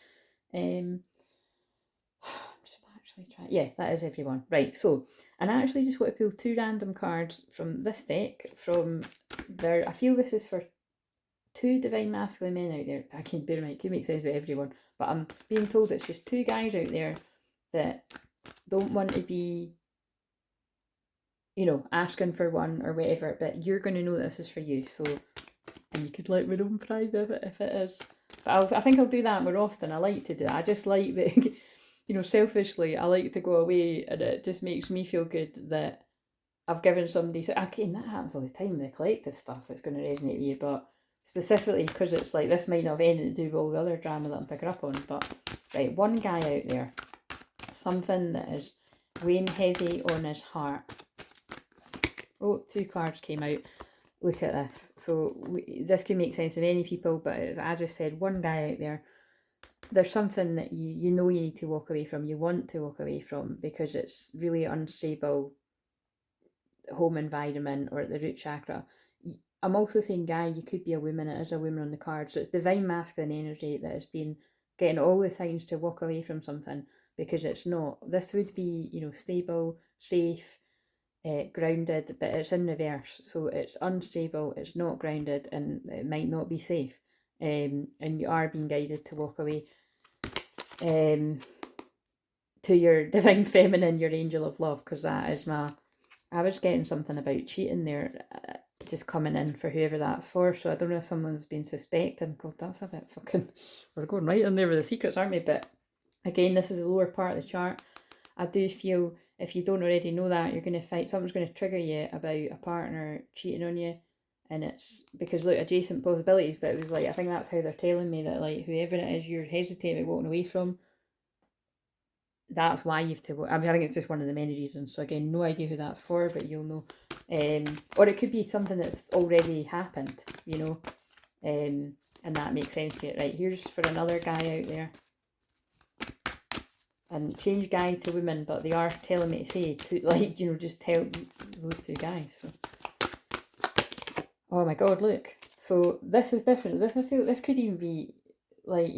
Just actually try. Yeah, that is everyone. Right, so, and I actually just want to pull 2 random cards from this deck from there. I feel this is for 2 divine masculine men out there. I can't bear in mind, it could make sense with everyone, but I'm being told it's just 2 guys out there that don't want to be, asking for one or whatever, but you're going to know this is for you. So, and you could let me know in private if it is. But I think I'll do that more often. I like to do that. I just like that, selfishly, I like to go away, and it just makes me feel good that I've given somebody. So again, that happens all the time. The collective stuff, it's going to resonate with you, but specifically because it's like this might not have anything to do with all the other drama that I'm picking up on. But right, one guy out there, something that is weighing heavy on his heart. Oh, 2 cards came out. Look at this. So this can make sense to many people, but as I just said, one guy out there, there's something that you need to walk away from, you want to walk away from, because it's really unstable home environment or at the root chakra. I'm also saying, guy, you could be a woman. It is a woman on the card. So it's divine masculine energy that has been getting all the signs to walk away from something, because it's not. This would be, stable, safe, grounded, but it's in reverse. So it's unstable, it's not grounded, and it might not be safe. And you are being guided to walk away to your divine feminine, your angel of love, because that is I was getting something about cheating there, just coming in for whoever that's for. So I don't know if someone's been suspecting. God, that's a bit fucking, we're going right in there with the secrets, aren't we? But again, this is the lower part of the chart. I do feel, if you don't already know that, you're going to fight, something's going to trigger you about a partner cheating on you. And it's because, look, adjacent possibilities, but it was like, I think that's how they're telling me that, like, whoever it is you're hesitating about walking away from, that's why you have to. I think it's just one of the many reasons. So again, no idea who that's for, but you'll know. Or it could be something that's already happened, and that makes sense to it. Right, here's for another guy out there. And change guy to women, but they are telling me to say, just tell those 2 guys. So, oh my God, look. So this is different. I feel this could even be like,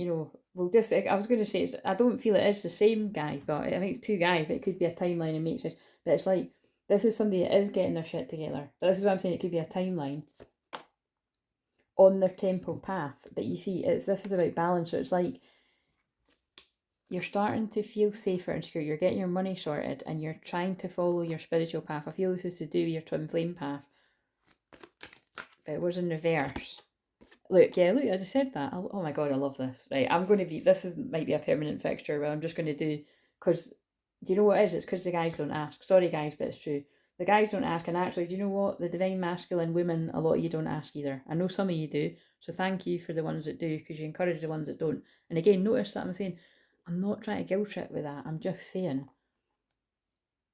well, just, I was going to say, I don't feel it is the same guy, but I think it's 2 guys, but it could be a timeline and makes sense. But it's like, this is somebody that is getting their shit together. But this is what I'm saying, it could be a timeline on their temple path. But you see, this is about balance. So it's like, you're starting to feel safer and secure. You're getting your money sorted and you're trying to follow your spiritual path. I feel this is to do with your twin flame path. But it was in reverse. Look, I just said that. Oh my God, I love this. Right, I'm going to be, might be a permanent fixture, but I'm just going to do, because, do you know what it is? It's because the guys don't ask. Sorry guys, but it's true. The guys don't ask, and actually, do you know what? The divine masculine women, a lot of you don't ask either. I know some of you do, so thank you for the ones that do, because you encourage the ones that don't. And again, notice that I'm saying, I'm not trying to guilt trip with that. I'm just saying,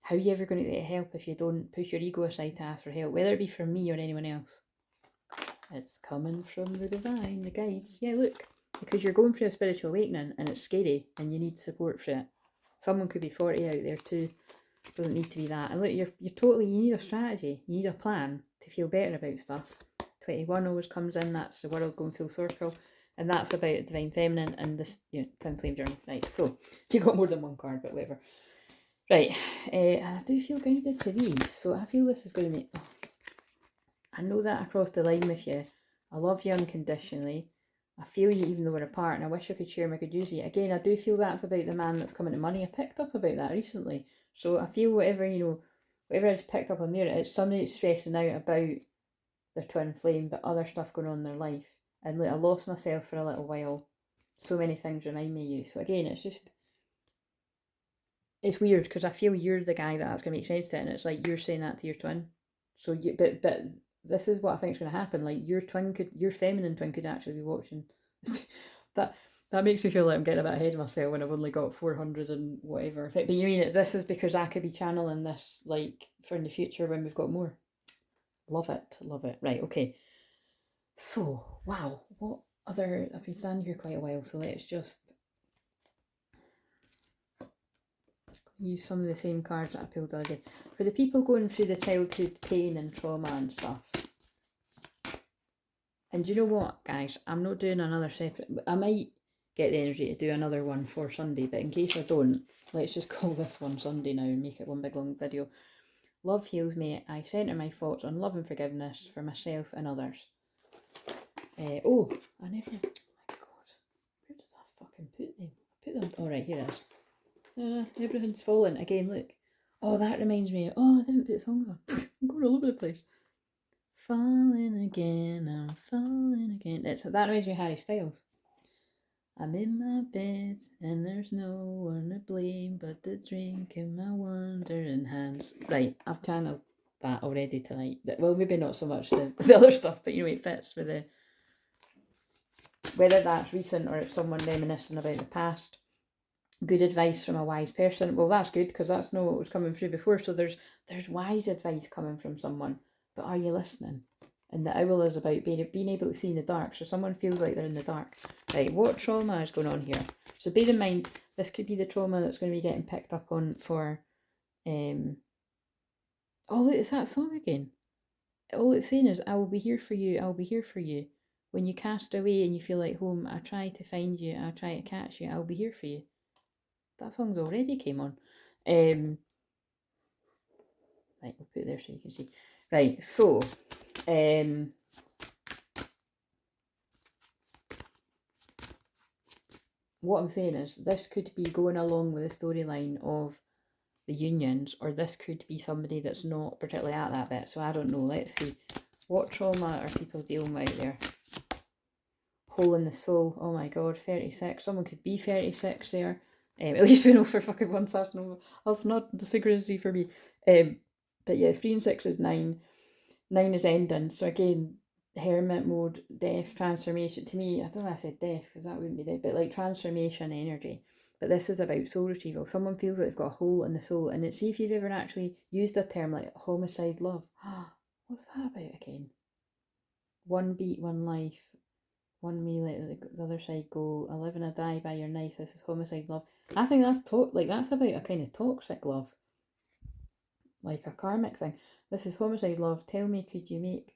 how are you ever going to get help if you don't push your ego aside to ask for help, whether it be from me or anyone else? It's coming from the divine, the guides. Yeah, look, because you're going through a spiritual awakening and it's scary and you need support for it. Someone could be 40 out there too. Doesn't need to be that. And look, you need a strategy. You need a plan to feel better about stuff. 21 always comes in. That's the world going full circle. And that's about divine feminine and this, twin flame journey. Right, so you got more than one card, but whatever. Right, I do feel guided to these. So I feel this is going to make... I know that I crossed the line with you. I love you unconditionally. I feel you even though we're apart, and I wish I could share my good news with you. Again, I do feel that's about the man that's coming to money. I picked up about that recently. So I feel whatever is picked up on there, it's somebody that's stressing out about their twin flame, but other stuff going on in their life. And like, I lost myself for a little while. So many things remind me of you. So again, it's weird because I feel you're the guy that's going to make sense to it, and it's like you're saying that to your twin. So but this is what I think is going to happen. Like your feminine twin could actually be watching. That That makes me feel like I'm getting a bit ahead of myself when I've only got 400 and whatever. But you mean this is because I could be channeling this like for in the future when we've got more. Love it, love it. Right, okay. So, wow, what other... I've been standing here quite a while, so let's just use some of the same cards that I pulled the other day. For the people going through the childhood pain and trauma and stuff. And do you know what, guys? I'm not doing another separate... I might get the energy to do another one for Sunday, but in case I don't, let's just call this one Sunday now and make it one big long video. Love heals me. I centre my thoughts on love and forgiveness for myself and others. Oh, I never... Oh my god. Where did I fucking put them? I put them... Alright, here it is. Everything's fallen. Again, look. Oh, that reminds me. Oh, I didn't put the songs on. I'm going all over the place. Falling again, I'm falling again. That reminds me of Harry Styles. I'm in my bed and there's no one to blame but the drink in my wandering hands. Right, I've channeled that already tonight. Well, maybe not so much the other stuff, but you know, it fits with the... Whether that's recent or it's someone reminiscing about the past. Good advice from a wise person. Well, that's good because that's not what was coming through before. So there's wise advice coming from someone. But are you listening? And the owl is about being able to see in the dark. So someone feels like they're in the dark. Right, what trauma is going on here? So bear in mind, this could be the trauma that's going to be getting picked up on for... Oh, look, it's that song again. All it's saying is, I will be here for you, I will be here for you. When you cast away and you feel like home, I try to find you, I try to catch you, I will be here for you. That song's already came on. Right, we'll put it there so you can see. Right, so... what I'm saying is, this could be going along with the storyline of the unions, or this could be somebody that's not particularly at that bit. So I don't know. Let's see. What trauma are people dealing with out there? Hole in the soul. Oh my god, 36. Someone could be 36 there. At least we know for fucking once that's not the synchronicity for me. But yeah, 3 and 6 is 9. 9 is ending. So again, hermit mode, death, transformation. To me, I don't know why I said death because that wouldn't be death, but like transformation energy. But this is about soul retrieval. Someone feels like they've got a hole in the soul. And see if you've ever actually used a term like homicide love. What's that about again? One beat, one life. One me let the other side go. I live and I die by your knife. This is homicide love. I think that's that's about a kind of toxic love. Like a karmic thing. This is homicide love. Tell me, could you make...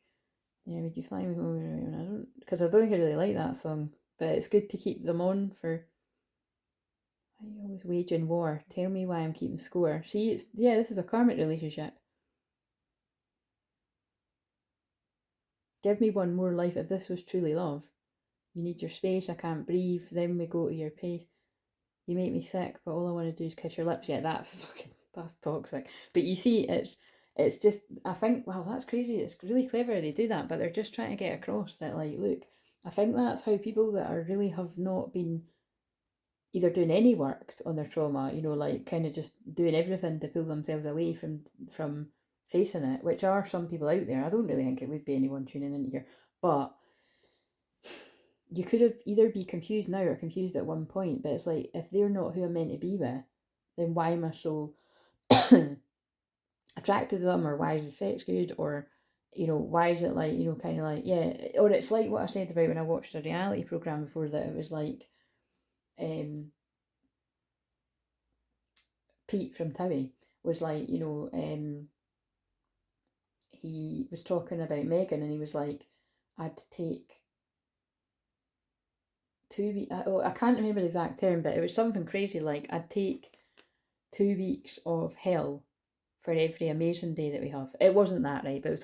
Yeah, would you fly me home? Because I don't think I really like that song. But it's good to keep them on for... Why are you always waging war? Tell me why I'm keeping score. See, this is a karmic relationship. Give me one more life if this was truly love. You need your space, I can't breathe, then we go to your pace. You make me sick, but all I want to do is kiss your lips. Yeah, that's toxic. But you see, it's just, I think, wow, that's crazy. It's really clever they do that, but they're just trying to get across that, like, look, I think that's how people that are really have not been either doing any work on their trauma, you know, like kind of just doing everything to pull themselves away from facing it, which are some people out there. I don't really think it would be anyone tuning in here, but you could have either be confused now or confused at one point, but it's like, if they're not who I'm meant to be with, then why am I so attracted to them, or why is the sex good, or, you know, why is it like, you know, kind of like, yeah, or it's like what I said about when I watched a reality program before, that it was like, Pete from Towie was like, you know, he was talking about Megan and he was like, I'd take 2 weeks, I can't remember the exact term, but it was something crazy like, I'd take 2 weeks of hell for every amazing day that we have. It wasn't that, right, but it was